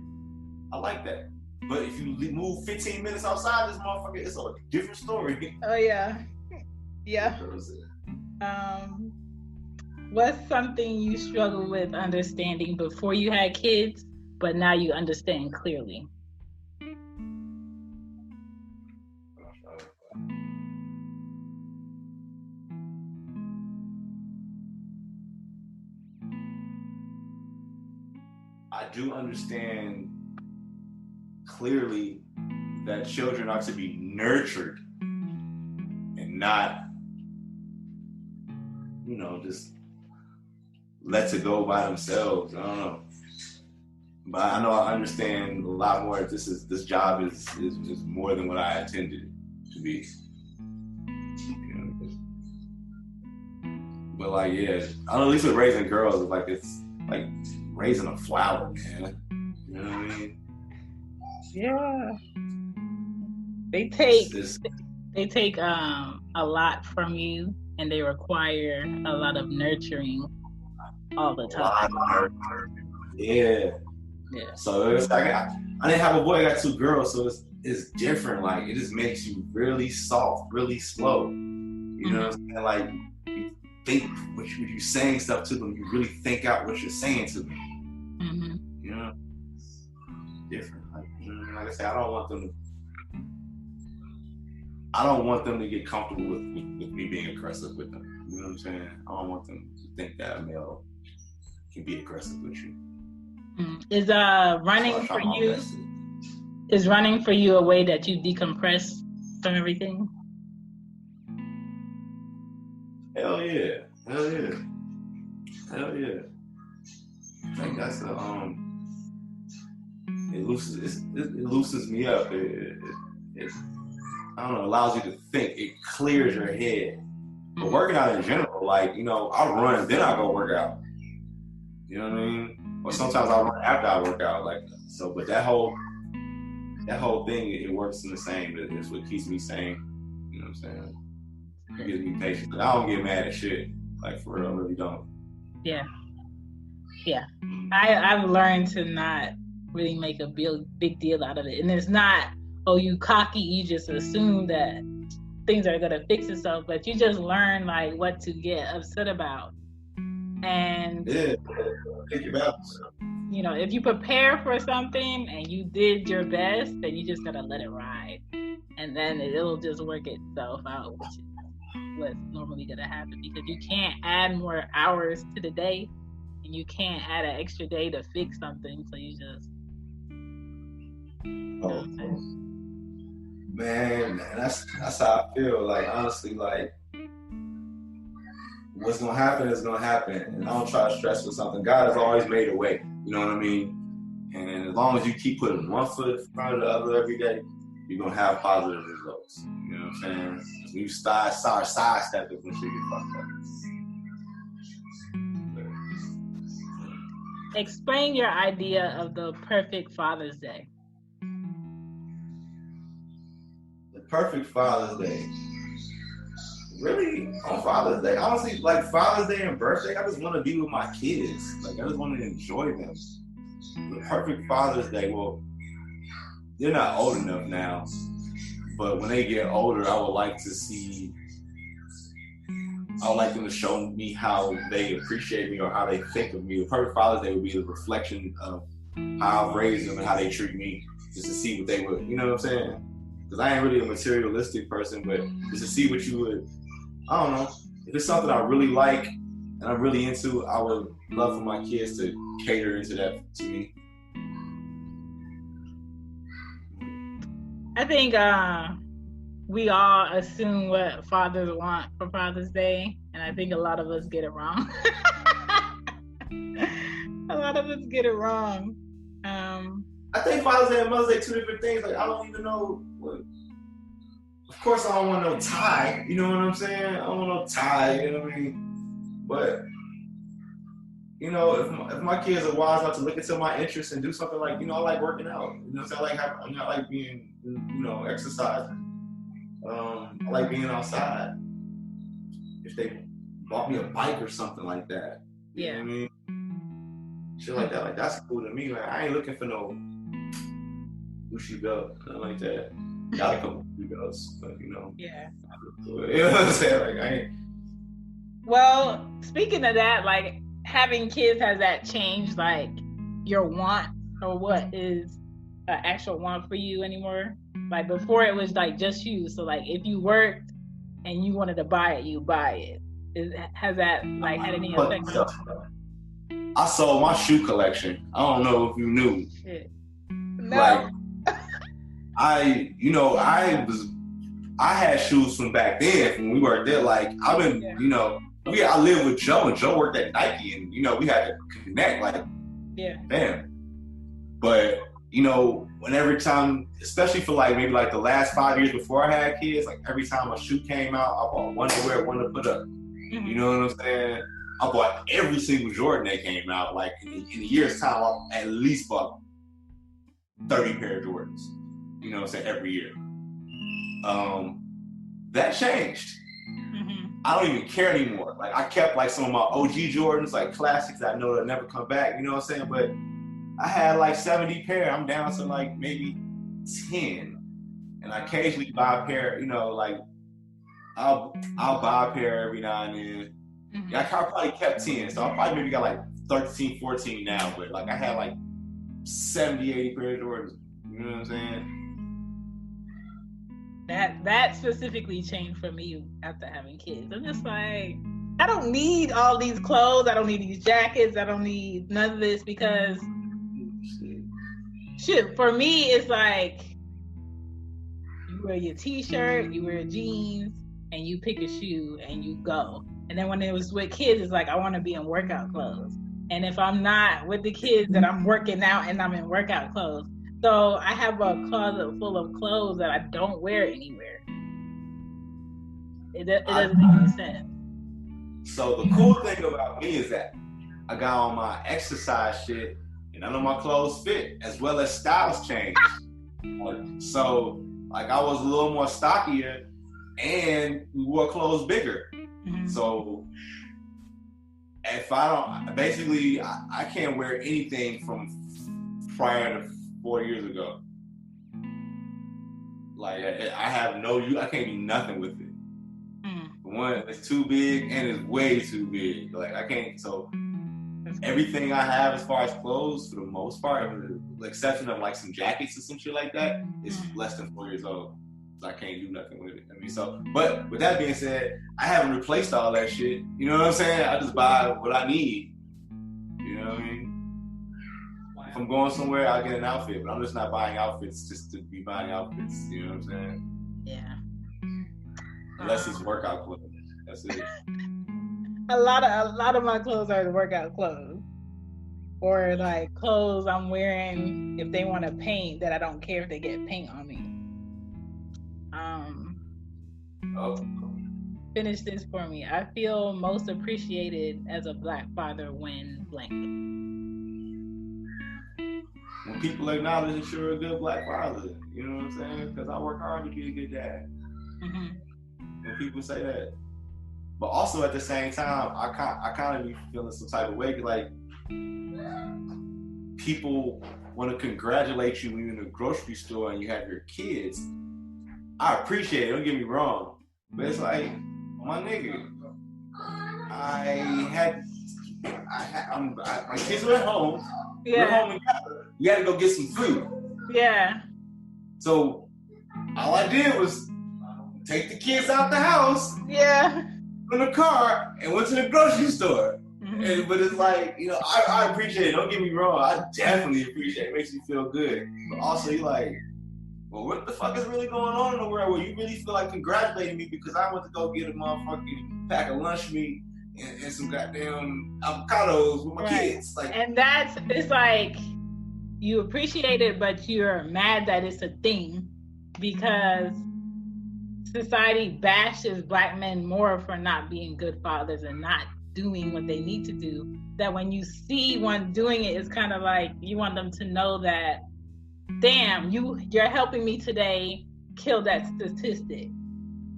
I like that. But if you move 15 minutes outside this motherfucker, it's a different story. Oh yeah. Yeah. What's something you struggled with understanding before you had kids, but now you understand clearly? I do understand clearly that children are to be nurtured and not, you know, just let it go by themselves. I don't know. But I know I understand a lot more. This job is more than what I intended it to be. You know? But like, yeah, I don't know, at least with raising girls, it's like raising a flower, man. You know what I mean? Yeah. They take a lot from you, and they require a lot of nurturing all the time. Yeah. So it's like I didn't have a boy, I got two girls, so it's different. Like, it just makes you really soft, really slow. You know what I'm saying? Like, you think when you're saying stuff to them, you really think out what you're saying to them. You know? Different. Like I said, I don't want them to get comfortable with me being aggressive with them. You know what I'm saying? I don't want them to think that a male can be aggressive with you. Is running for you a way that you decompress from everything? Hell yeah. I think that's it loosens me up. It I don't know, allows you to think. It clears your head. But working out in general, like, you know, I run, then I go work out. You know what I mean? Or sometimes I run after I work out, like, so. But that whole thing, it works in the same. It's what keeps me sane. You know what I'm saying? It gives me patience. I don't get mad at shit. Like, for real, I really don't. Yeah. I've learned to not really make a big deal out of it, and it's not, oh, you cocky, you just assume that things are gonna fix itself, but you just learn like what to get upset about. And yeah, think about yourself. you know, if you prepare for something and you did your best, then you just gotta let it ride, and then it'll just work itself out, which is what's normally gonna happen, because you can't add more hours to the day, and you can't add an extra day to fix something. So you just, man, that's how I feel. Like, honestly, like, what's gonna happen is gonna happen, and I don't try to stress for something. God has always made a way. You know what I mean? And as long as you keep putting one foot in front of the other every day, you're gonna have positive results. You know what I'm saying? When you sidestep it, when shit get fucked up. explain your idea of the perfect Father's Day. The perfect Father's Day. Really, on Father's Day, honestly, like Father's Day and birthday, I just want to be with my kids. Like, I just want to enjoy them. The perfect Father's Day, well, they're not old enough now, but when they get older, I would like them to show me how they appreciate me or how they think of me. The perfect Father's Day would be the reflection of how I've raised them and how they treat me, just to see what they would, you know what I'm saying? Because I ain't really a materialistic person, but just to see what you would, I don't know. If it's something I really like and I'm really into, I would love for my kids to cater into that to me. I think we all assume what fathers want for Father's Day, and I think a lot of us get it wrong. A lot of us get it wrong. I think Father's Day and Mother's Day, two different things. Like, I don't even know what. Of course, I don't want no tie. You know what I'm saying? I don't want no tie. You know what I mean? But, you know, if my kids are wise enough to look into my interests and do something like, you know, I like working out. You know what I'm saying? I like being, you know, exercising. I like being outside. If they bought me a bike or something like that. You know what I mean? Shit like that. Like, that's cool to me. Like, I ain't looking for no Gucci belt, nothing like that. Got a couple Gucci belts, but, you know. Yeah. You know what I'm saying? Like, I ain't. Well, speaking of that, like, having kids, has that changed, like, your want, or what is an actual want for you anymore? Like, before it was like just you. So, like, if you worked and you wanted to buy it, you buy it. Has that, like, had any effect on you? I sold my shoe collection. I don't know if you knew. Shit. No. Like, I had shoes from back then when we worked there. Like, I've been, you know, I lived with Joe, and Joe worked at Nike, and, you know, we had to connect, like, damn. But, you know, every time, especially for like maybe like the last 5 years before I had kids, like every time a shoe came out, I bought one to wear, one to put up. Mm-hmm. You know what I'm saying? I bought every single Jordan that came out. Like, in a year's time, I at least bought 30 pair of Jordans. You know what I'm saying? Every year. That changed. Mm-hmm. I don't even care anymore. Like, I kept like some of my OG Jordans, like classics that I know they'll never come back. You know what I'm saying? But I had like 70 pair. I'm down to like maybe 10. And I occasionally buy a pair, you know, like I'll buy a pair every now and then. Mm-hmm. Yeah, I probably kept 10. So I probably maybe got like 13, 14 now. But like, I had like 70, 80 pair of Jordans. You know what I'm saying? That specifically changed for me after having kids. I'm just like, I don't need all these clothes. I don't need these jackets. I don't need none of this, because shit, for me, it's like, you wear your t-shirt, you wear jeans, and you pick a shoe and you go. And then when it was with kids, it's like, I want to be in workout clothes. And if I'm not with the kids, then I'm working out and I'm in workout clothes. So I have a closet full of clothes that I don't wear anywhere. It doesn't make any sense. So the cool thing about me is that I got on my exercise shit, and none of my clothes fit, as well as styles changed. So, like, I was a little more stockier, and we wore clothes bigger. Mm-hmm. So, if I don't, basically, I can't wear anything from prior to 4 years ago. Like, I have I can't do nothing with it. Mm. One, it's too big, and it's way too big. Like, I can't, so. everything I have as far as clothes, for the most part, with the exception of like some jackets or some shit like that, is less than 4 years old. So I can't do nothing with it. I mean, so, but with that being said, I haven't replaced all that shit. You know what I'm saying? I just buy what I need. You know what I mean? If I'm going somewhere, I'll get an outfit, but I'm just not buying outfits just to be buying outfits. You know what I'm saying? Yeah. Unless it's workout clothes. That's it. A lot of my clothes are workout clothes, or like clothes I'm wearing if they want to paint that I don't care if they get paint on me. Finish this for me. I feel most appreciated as a Black father when blank. When people acknowledge that you're a good Black father, you know what I'm saying? Because I work hard to be a good dad. When people say that. But also at the same time, I kind of be feeling some type of way, because like people want to congratulate you when you're in the grocery store and you have your kids. I appreciate it, don't get me wrong, but it's like, my nigga, my kids were at home. Yeah. We're home together. You had to go get some food. Yeah. So all I did was take the kids out the house. Yeah. In the car and went to the grocery store. But it's like, you know, I appreciate it. Don't get me wrong. I definitely appreciate it. It makes me feel good. But also, you're like, well, what the fuck is really going on in the world where you really feel like congratulating me because I went to go get a motherfucking pack of lunch meat and some goddamn avocados with my kids. Like, and it's like, you appreciate it, but you're mad that it's a thing because society bashes Black men more for not being good fathers and not doing what they need to do. That when you see one doing it, it's kind of like you want them to know that, damn, you're helping me today kill that statistic.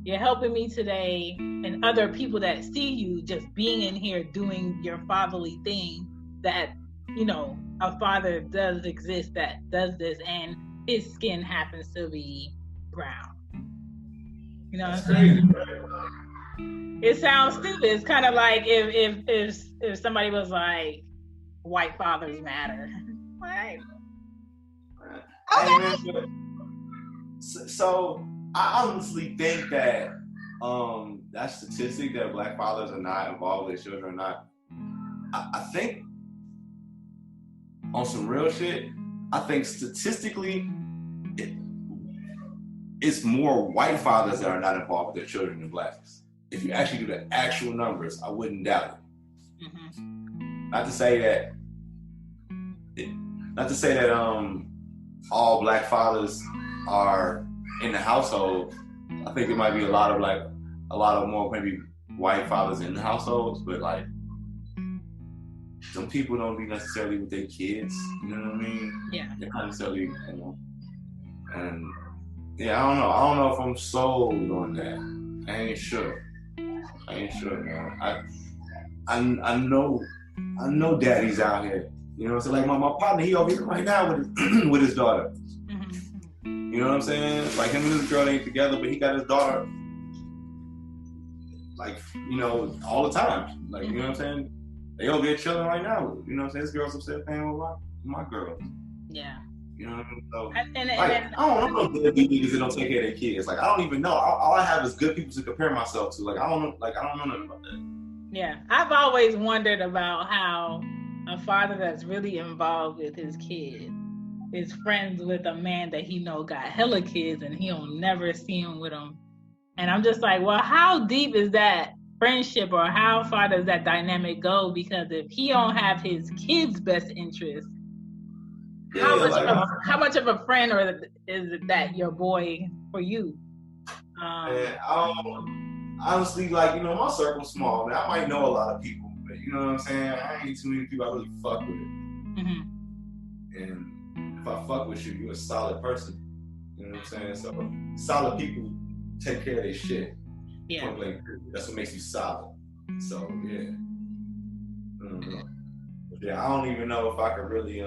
You're helping me today, and other people that see you just being in here doing your fatherly thing, that, you know, a father does exist that does this, and his skin happens to be brown. You know what I'm saying? It sounds stupid. It's kind of like if somebody was like, white fathers matter. Right. Okay. So I honestly think that that statistic that Black fathers are not involved with their children or not, I think on some real shit, I think statistically it's more white fathers that are not involved with their children than Blacks. If you actually do the actual numbers, I wouldn't doubt it. Not to say that all Black fathers are in the household. I think there might be a lot of more maybe white fathers in the households, but like some people don't be necessarily with their kids. You know what I mean? Yeah. They're not necessarily, you know. And yeah, I don't know if I'm sold on that. I ain't sure, man. I know daddy's out here. You know, so like my partner, he over here right now with his daughter. You know what I'm saying? Like him and his girl ain't together, but he got his daughter, like, you know, all the time. Like, you know what I'm saying? They over there chilling right now. You know what I'm saying? This girl's upstairs playing with my girl. Yeah. You know what I mean? So, I don't know deadbeat niggas that don't take care of their kids. Like, I don't even know. All I have is good people to compare myself to. Like, I don't know nothing about that. Yeah. I've always wondered about how a father that's really involved with his kid is friends with a man that he know got hella kids and he'll never see him with them. And I'm just like, well, how deep is that friendship, or how far does that dynamic go? Because if he don't have his kids' best interest, how much of a friend or is that your boy for you? Honestly, like, you know, my circle's small, man. I might know a lot of people, but you know what I'm saying? I ain't too many people I really fuck with. And if I fuck with you, you're a solid person. You know what I'm saying? So solid people take care of their shit. Yeah. That's what makes you solid. So yeah. I don't know. But yeah, I don't even know if I could really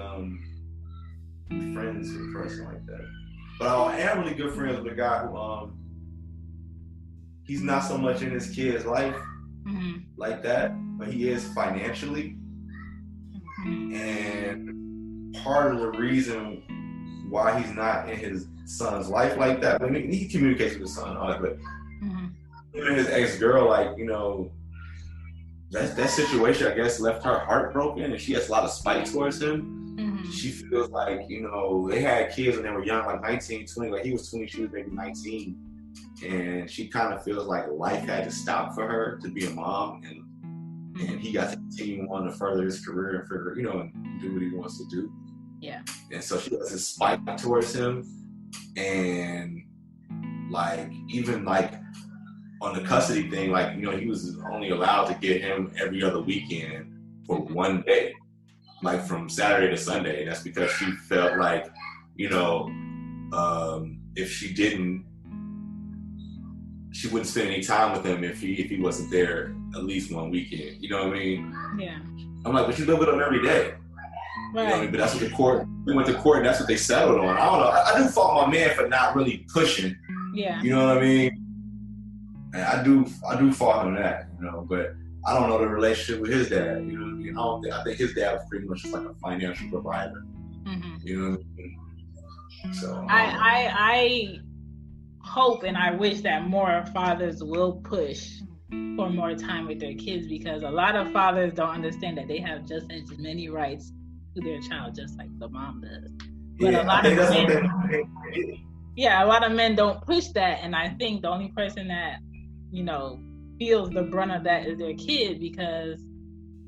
be friends with a person like that. But I am really good friends with a guy who he's not so much in his kid's life like that, but he is financially. And part of the reason why he's not in his son's life like that, I mean, he communicates with his son, all that, but him and his ex-girl, like, you know, that situation, I guess, left her heartbroken, and she has a lot of spite towards him. She feels like, you know, they had kids when they were young, like 19, 20, like he was 20, she was maybe 19. And she kind of feels like life had to stop for her to be a mom, and he got to continue on to further his career and figure, you know, and do what he wants to do. Yeah. And so she has this spite towards him, and like even like on the custody thing, like, you know, he was only allowed to get him every other weekend for one day, like from Saturday to Sunday. That's because she felt like, you know, if she didn't, she wouldn't spend any time with him if he wasn't there at least one weekend. You know what I mean? Yeah. I'm like, but you live with him every day. Right. You know what I mean? But that's what the court, we went to court and that's what they settled on. I don't know. I do fault my man for not really pushing. Yeah. You know what I mean? And I do fault him that, you know, but I don't know the relationship with his dad. You know what I mean? I think his dad was pretty much just like a financial provider. You know what I mean? So I hope and I wish that more fathers will push for more time with their kids, because a lot of fathers don't understand that they have just as many rights to their child just like the mom does. But yeah, a lot of men don't push that, and I think the only person that, you know, feels the brunt of that is their kid, because,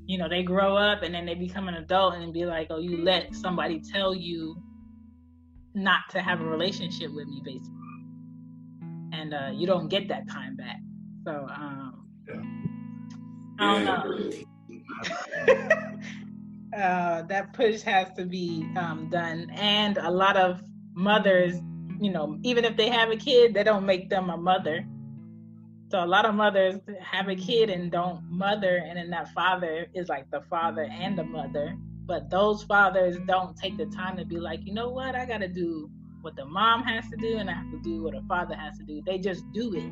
you know, they grow up and then they become an adult and be like, oh, you let somebody tell you not to have a relationship with me, basically. And you don't get that time back. So, I don't know. That push has to be done. And a lot of mothers, you know, even if they have a kid, they don't make them a mother. So a lot of mothers have a kid and don't mother, and then that father is like the father and the mother. But those fathers don't take the time to be like, you know what, I got to do what the mom has to do and I have to do what a father has to do. They just do it.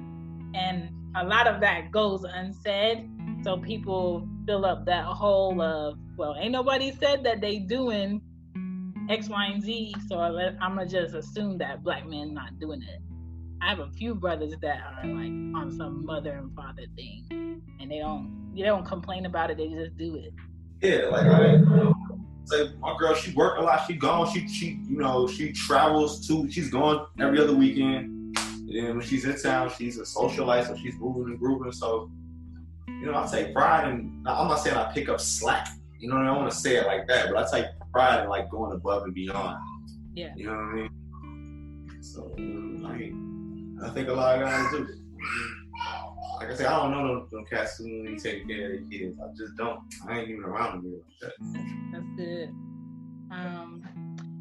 And a lot of that goes unsaid. So people fill up that hole of, well, ain't nobody said that they doing X, Y, and Z. So I'm going to just assume that black men not doing it. I have a few brothers that are like on some mother and father thing, and they don't complain about it. They just do it. Yeah, like my girl, she work a lot. She gone. She you know, she travels too. She's gone every other weekend. And then when she's in town, she's a socialite, so she's moving and grooving. So, you know, I take pride in. I'm not saying I pick up slack. You know, I don't want to say it like that, but I take pride in like going above and beyond. Yeah. You know what I mean? So, I think a lot of guys do. Like I said, I don't know them cats who really take care of their kids. I just don't. I ain't even around them like that. That's good.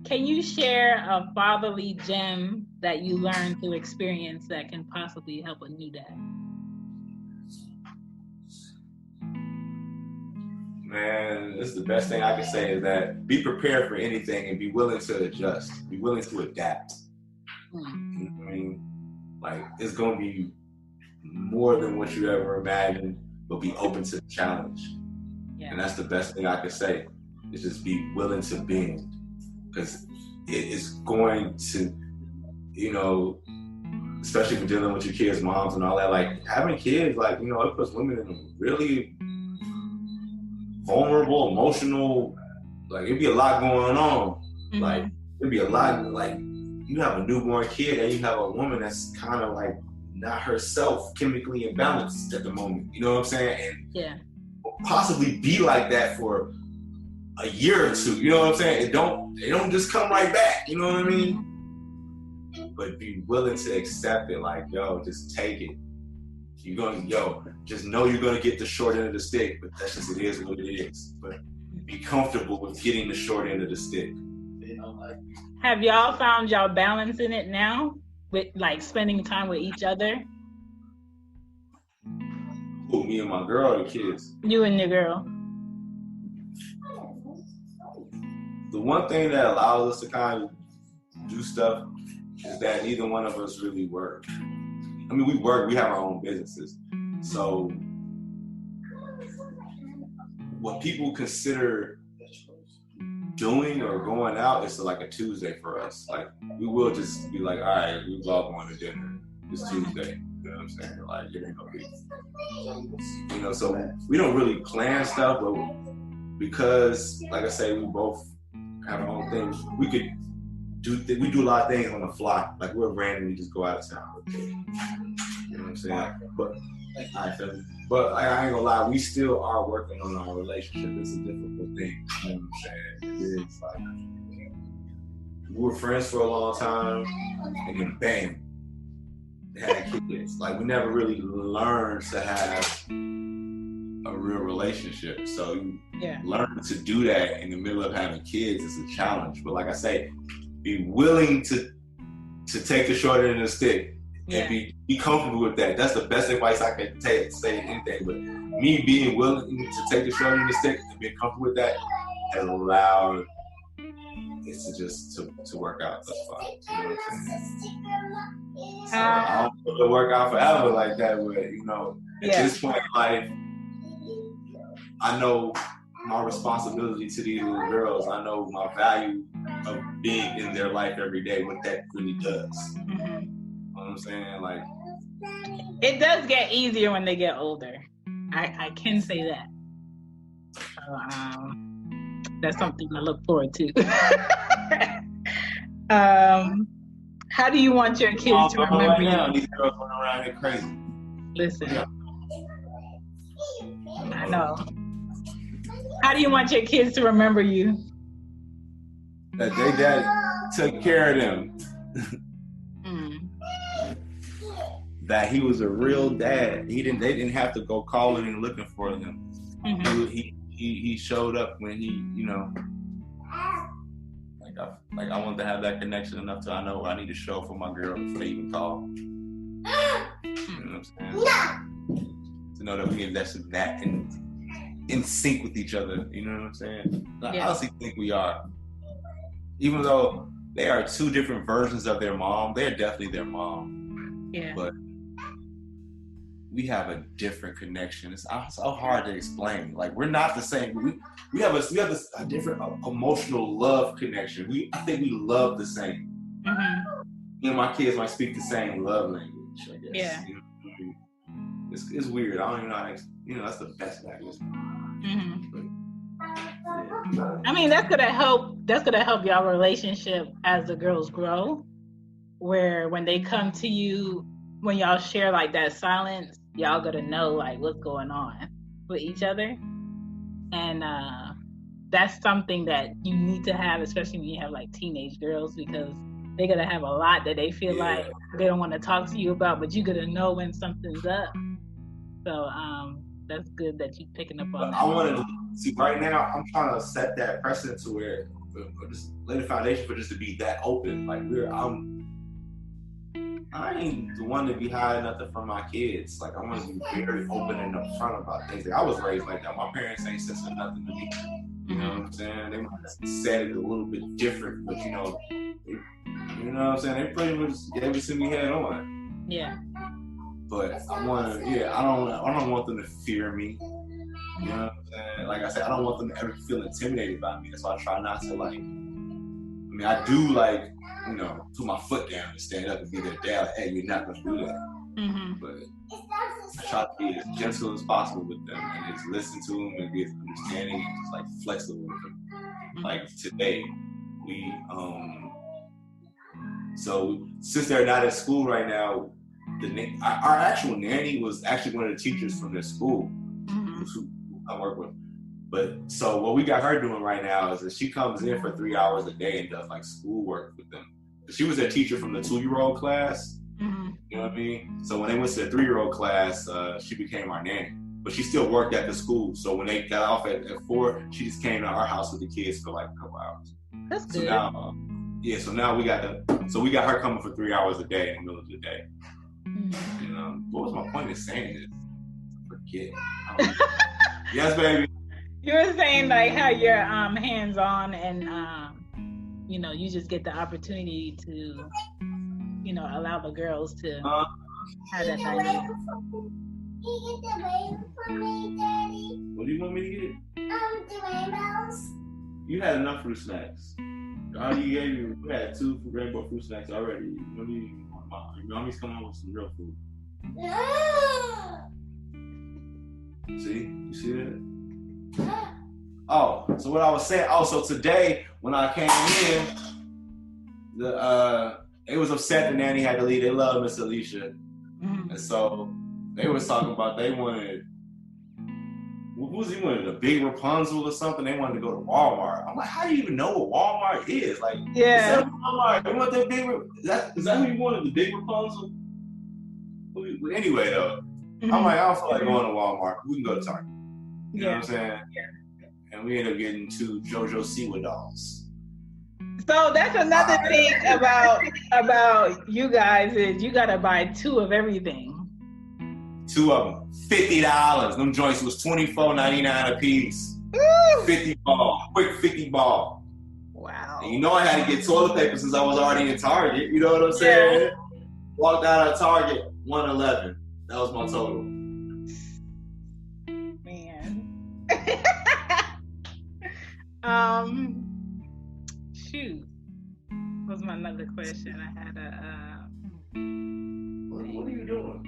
Can you share a fatherly gem that you learned through experience that can possibly help a new dad? Man, this is the best thing I can say is that be prepared for anything and be willing to adjust. Be willing to adapt. You know what I mean? Like, it's going to be more than what you ever imagined, but be open to the challenge. Yeah. And that's the best thing I can say, is just be willing to bend. Because it is going to, you know, especially when dealing with your kids' moms and all that, like, having kids, like, you know, it puts women in a really vulnerable, emotional, like, it'd be a lot going on. Like, it'd be a lot, like, you have a newborn kid and you have a woman that's kind of like not herself, chemically imbalanced at the moment. You know what I'm saying? And possibly be like that for a year or two. You know what I'm saying? They don't just come right back. You know what I mean? But be willing to accept it. Like, yo, just take it. Just know you're gonna get the short end of the stick. But that's just, it is what it is. But be comfortable with getting the short end of the stick. You know, like. Have y'all found y'all balancing it now with like spending time with each other? Who, me and my girl or the kids? You and your girl. The one thing that allows us to kind of do stuff is that neither one of us really work. I mean, we work, we have our own businesses. So what people consider doing or going out, it's like a Tuesday for us. Like we will just be like, all right, we all going to dinner. It's Tuesday. You know what I'm saying? Like it ain't gonna be, you know. So we don't really plan stuff, but because, like I say, we both have our own things. We could we do a lot of things on the fly. Like we'll randomly just go out of town. You know what I'm saying? But But I ain't gonna lie, we still are working on our relationship. It's a difficult thing. You know what I'm saying? It is like we were friends for a long time, and then bam, they had kids. Like we never really learned to have a real relationship. So you learn to do that in the middle of having kids is a challenge. But like I say, be willing to take the short end of the stick. And be comfortable with that. That's the best advice I can say anything. But me being willing to take the short end of the stick and being comfortable with that has allowed it to work out thus far. You know what I'm saying? So I don't think it'll work out forever like that, but you know, at this point in life, I know my responsibility to these little girls. I know my value of being in their life every day, what that really does. You know what I'm saying? Like, it does get easier when they get older. I can say that. So, that's something I look forward to. How do you want your kids to remember you? These girls run around here crazy. Listen, I know. How do you want your kids to remember you? That they dad took care of them. That he was a real dad. They didn't have to go calling and looking for them. He showed up when he, you know, like I wanted to have that connection enough to I know I need to show for my girl before they even call. You know what I'm saying? To know that we invest in that and in sync with each other. You know what I'm saying? I honestly think we are. Even though they are two different versions of their mom, they're definitely their mom. Yeah. But we have a different connection. It's so hard to explain. Like we're not the same. We have a different emotional love connection. I think we love the same. You know, my kids might speak the same love language, I guess. Yeah. You know, it's weird. I don't even know how to, you know, that's the best language. I mean, that's gonna help y'all relationship as the girls grow, where when they come to you, when y'all share like that silence, y'all gotta know like what's going on with each other. And that's something that you need to have, especially when you have like teenage girls, because they're gonna have a lot that they feel like they don't want to talk to you about, but you gotta know when something's up. So that's good that you're picking up on that. I want to see right now. I'm trying to set that precedent to where just lay the foundation for just to be that open. Like I ain't the one to be hiding nothing from my kids. Like I want to be very open and upfront about things. Like, I was raised like that. My parents ain't said nothing to me. You know what I'm saying? They might have said it a little bit different, but you know what I'm saying? They pretty much gave it to me head on. Yeah. But I don't want them to fear me. You know what I'm saying? Like I said, I don't want them to ever feel intimidated by me. That's why I try not to like. I mean, I do like, you know, put my foot down and stand up and be their dad. Like, hey, you're not gonna do that. But I try to be as gentle as possible with them and just listen to them and be as understanding and just like flexible with them. Like today, we so since they're not at school right now, our actual nanny was actually one of the teachers from their school who I work with. But so what we got her doing right now is that she comes in for 3 hours a day and does like schoolwork with them. She was a teacher from the 2-year-old class. You know what I mean? So when they went to the 3-year-old class, she became our nanny. But she still worked at the school. So when they got off at 4, she just came to our house with the kids for like a couple hours. That's good. So now, so now we got her coming for 3 hours a day in the middle of the day. You know, what was my point of saying this? Forget. Yes, baby. You were saying like how you're hands-on and you know, you just get the opportunity to, you know, allow the girls to have that dynamic. Can you get the rainbow for me, Daddy? What do you want me to get? The rainbows. You had enough fruit snacks. I already gave you. We had 2 rainbow fruit snacks already. Mommy's coming home with some real food. See? You see that? Oh, so what I was saying. Oh, so today when I came in, it was upset that Nanny had to leave. They love Miss Alicia, and so they was talking about they wanted. What was he wanted? A big Rapunzel or something? They wanted to go to Walmart. I'm like, how do you even know what Walmart is? Like, Yeah. Is that Walmart? You want that big? Is that who you wanted? The big Rapunzel? Anyway, though, I'm like, I don't feel like going to Walmart. We can go to Target. You know what I'm saying? Yeah. And we ended up getting 2 JoJo Siwa dolls. So that's another thing about you guys is you gotta buy 2 of everything. 2 of them, $50. Them joints was $24.99 a piece. Woo! 50 ball, quick 50 ball. Wow. And you know I had to get toilet paper since I was already in Target. You know what I'm saying? Yeah. Walked out of Target, $111. That was my total. Man. Shoot. What was my another question? I had What are you doing?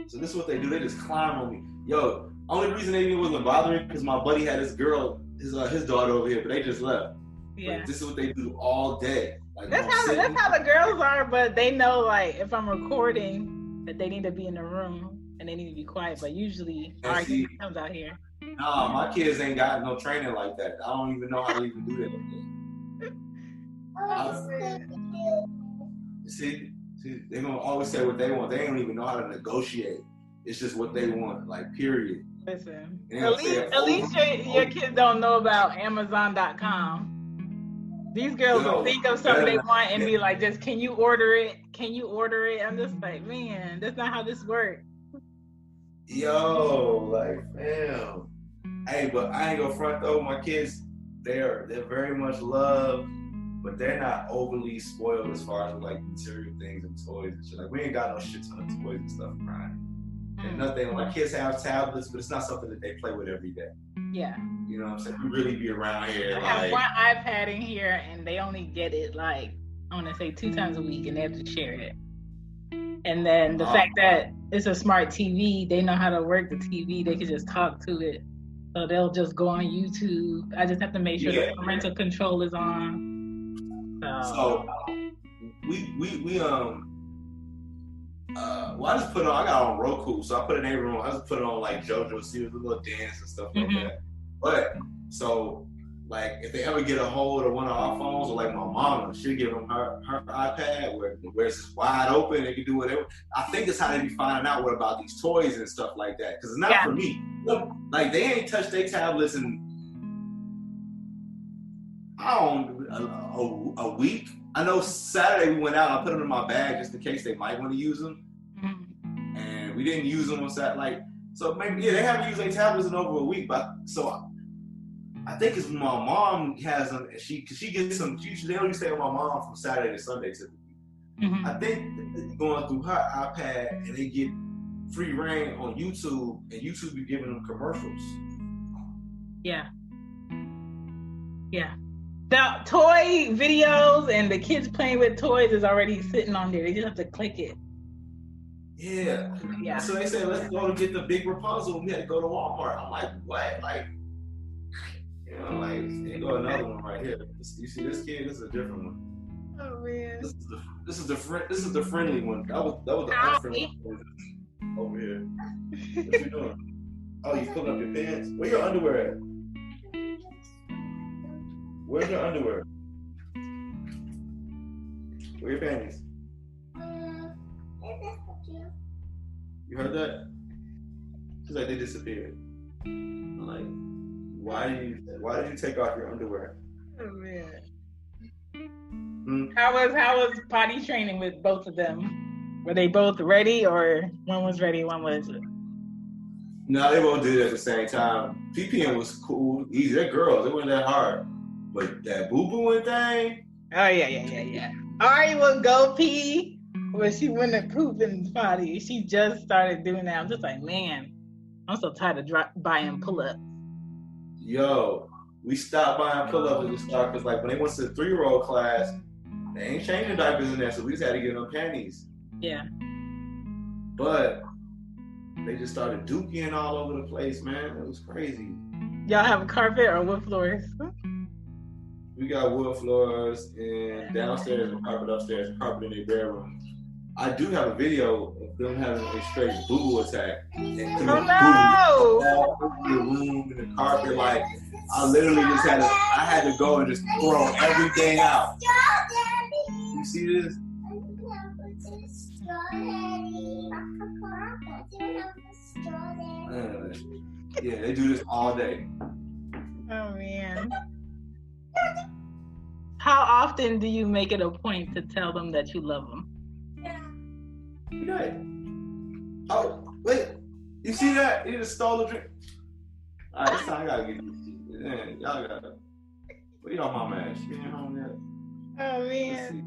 So this is what they do. They just climb on me. Yo, only reason they wasn't bothering because my buddy had his girl, his daughter over here, but they just left. Yeah. But this is what they do all day. Like, That's how the girls are, but they know like if I'm recording that they need to be in the room and they need to be quiet. But usually argument comes out here. Nah, my kids ain't got no training like that. I don't even know how to even do that. See, they're gonna always say what they want. They don't even know how to negotiate. It's just what they want, like period. Listen, at least your kids don't know about Amazon.com. These girls will think of something they want and be like, "Just can you order it? Can you order it?" I'm just like, man, that's not how this works. Yo, like, damn. Hey, but I ain't gonna front though. My kids, they're very much loved, but they're not overly spoiled as far as like material things and toys and shit. Like we ain't got no shit ton of toys and stuff around. And nothing. My kids have tablets, but it's not something that they play with every day. Yeah. You know what I'm saying? We really be around here. I have one iPad in here, and they only get it like I want to say 2 times a week, and they have to share it. And then the fact that it's a smart TV, they know how to work the TV. They can just talk to it, so they'll just go on YouTube. I just have to make sure the parental control is on. So well, I just put on. I got on Roku, so I put it in every room. I just put it on like JoJo, see a little dance and stuff like that. But so like if they ever get a hold of one of our phones, or like my mama, she'll give them her iPad where it's just wide open. They can do whatever. I think it's how they be finding out what about these toys and stuff like that. Because it's not for me. Like they ain't touched their tablets in a week. I know Saturday we went out. I put them in my bag just in case they might want to use them. And we didn't use them on Saturday. Like, so maybe they haven't used their tablets in over a week. But so I think it's my mom has them. She gets them. They only stay with my mom from Saturday to Sunday typically. I think going through her iPad and they get free reign on YouTube, and YouTube be giving them commercials. Yeah. The toy videos and the kids playing with toys is already sitting on there. They just have to click it. Yeah. So they said, let's go to get the big Rapunzel. We had to go to Walmart. I'm like, what? Like, you know, like, here go another one right here. You see this kid? This is a different one. Oh man. This is the friendly one. That was the unfriendly one over here. What you doing? Oh, you pulling up your pants? Where your underwear at? Where's your underwear? Where your panties? You heard that? She's like, they disappeared. I'm like, why did you take off your underwear? Oh man. How was potty training with both of them? Were they both ready, or one was ready, one wasn't? No, they both did it at the same time. PPN was cool, easy. They're girls, it wasn't that hard. But that boo-booing thing? Oh, yeah. Ari would go pee when she went to poop in the potty. She just started doing that. I'm just like, man, I'm so tired of buying pull-ups. Yo, we stopped buying pull-ups at the start because like when they went to the 3-year-old class, they ain't changing diapers in there, so we just had to get them panties. Yeah. But they just started dookie all over the place, man. It was crazy. Y'all have a carpet or wood floors? We got wood floors and downstairs and carpet upstairs and carpet in their bedroom. I do have a video of them having a straight boo-boo attack. And Oh no! all over the room and the carpet, like I literally just had to go and just throw everything out. You see this? Yeah, they do this all day. Oh man. How often do you make it a point to tell them that you love them? Yeah. Oh, wait. You see that? He just stole the drink. All right, this time I gotta get this. Man, y'all gotta. Where y'all mama at? She ain't home yet. Oh man.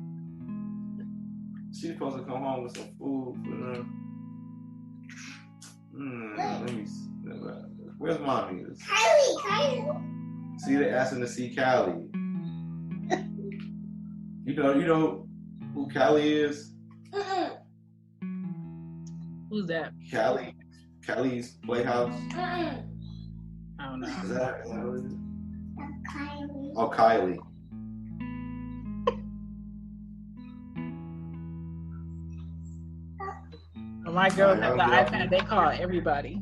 She's supposed to come home with some food for them. Let me see. Where's mommy? Kylie. See, they asking to see Callie. You know who Callie is? Who's that? Callie's Playhouse. I don't know. Is that what it is? Kylie. Oh, Kylie. When my girls have the iPad, they call everybody.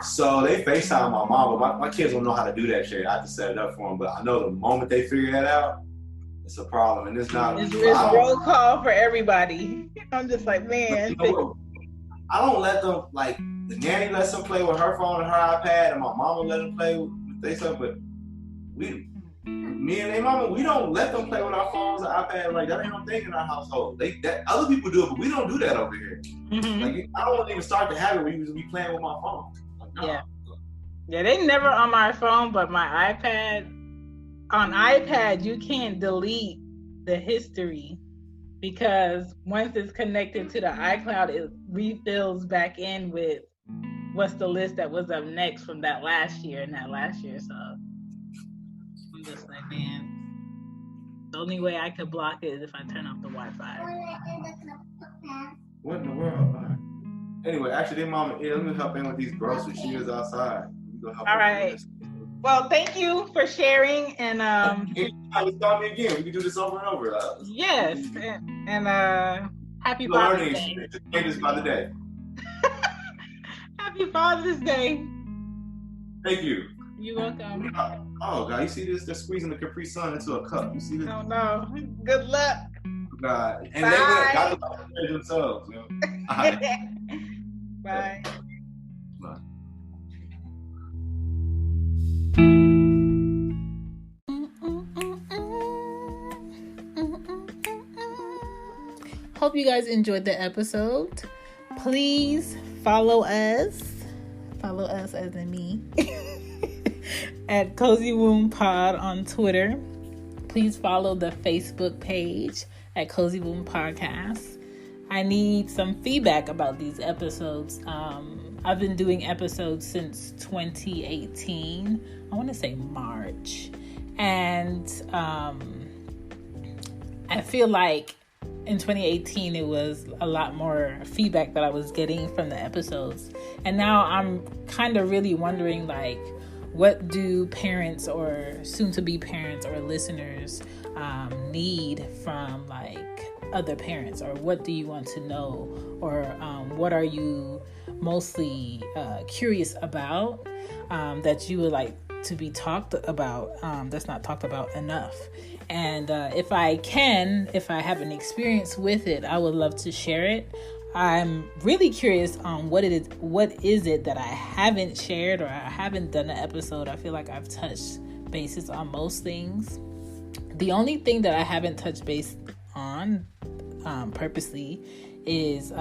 So they FaceTime my mom, but my kids don't know how to do that shit. I have to set it up for them, but I know the moment they figure that out, it's a problem, and it's not. It's roll call for everybody. I'm just like, man. You know, I don't let them, like, the nanny lets them play with her phone and her iPad, and my mama let them play with their stuff, but me and their mama, we don't let them play with our phones or iPads. Like, that ain't no thing in our household. Other people do it, but we don't do that over here. Mm-hmm. Like, I don't even start the habit where you be playing with my phone. Like, no. Yeah, they never on my phone, but my iPad. On iPad, you can't delete the history because once it's connected to the iCloud, it refills back in with what's the list that was up next from that last year and that last year. So I'm just like, man, the only way I could block it is if I turn off the Wi-Fi. What in the world? Anyway, actually, their mama, let me help in with these groceries. She is outside. All right. Well, thank you for sharing, and start me again. We can do this over and over. Yes, and happy Father's Day. Just change this by the day. Happy Father's Day. Thank you. You're welcome. Oh God, you see this? They're squeezing the Capri Sun into a cup. You see this? Oh no. Good luck. God, and bye. they got to themselves. You know? Bye. Bye. Hope you guys enjoyed the episode. Please follow us as in me, at Cozy Womb Pod on Twitter. Please follow the Facebook page at Cozy Womb Podcast. I need some feedback about these episodes. I've been doing episodes since 2018. I want to say March. And I feel like in 2018, it was a lot more feedback that I was getting from the episodes. And now I'm kind of really wondering, like, what do parents or soon-to-be parents or listeners need from, like, other parents? Or what do you want to know? Or what are you mostly curious about that you would like to be talked about that's not talked about enough? And if I have an experience with it, I would love to share it. I'm really curious on what is it that I haven't shared or I haven't done an episode. I feel like I've touched bases on most things. The only thing that I haven't touched base on purposely is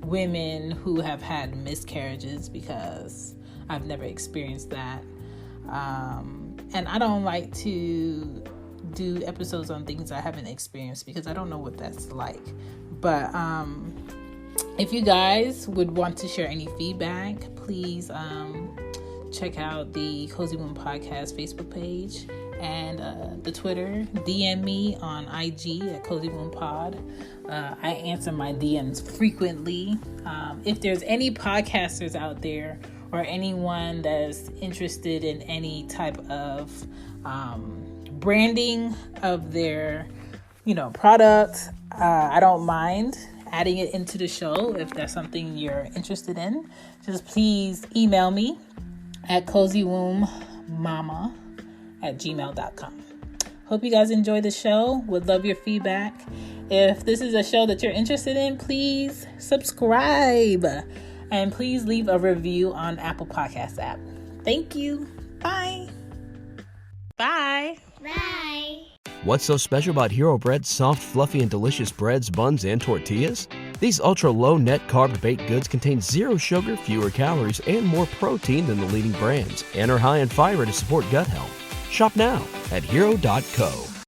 women who have had miscarriages, because I've never experienced that. And I don't like to do episodes on things I haven't experienced because I don't know what that's like. But if you guys would want to share any feedback, please check out the Cozy Womb Podcast Facebook page and the Twitter. DM me on IG at Cozy Womb Pod. I answer my DMs frequently. If there's any podcasters out there or anyone that's interested in any type of branding of their, product, I don't mind adding it into the show. If that's something you're interested in, just please email me at cozywombbmama@gmail.com. Hope you guys enjoy the show. Would love your feedback. If this is a show that you're interested in, please subscribe and please leave a review on Apple Podcast app. Thank you. Bye. Bye. Bye. What's so special about Hero Bread's soft, fluffy, and delicious breads, buns, and tortillas? These ultra-low net-carb baked goods contain zero sugar, fewer calories, and more protein than the leading brands, and are high in fiber to support gut health. Shop now at hero.co.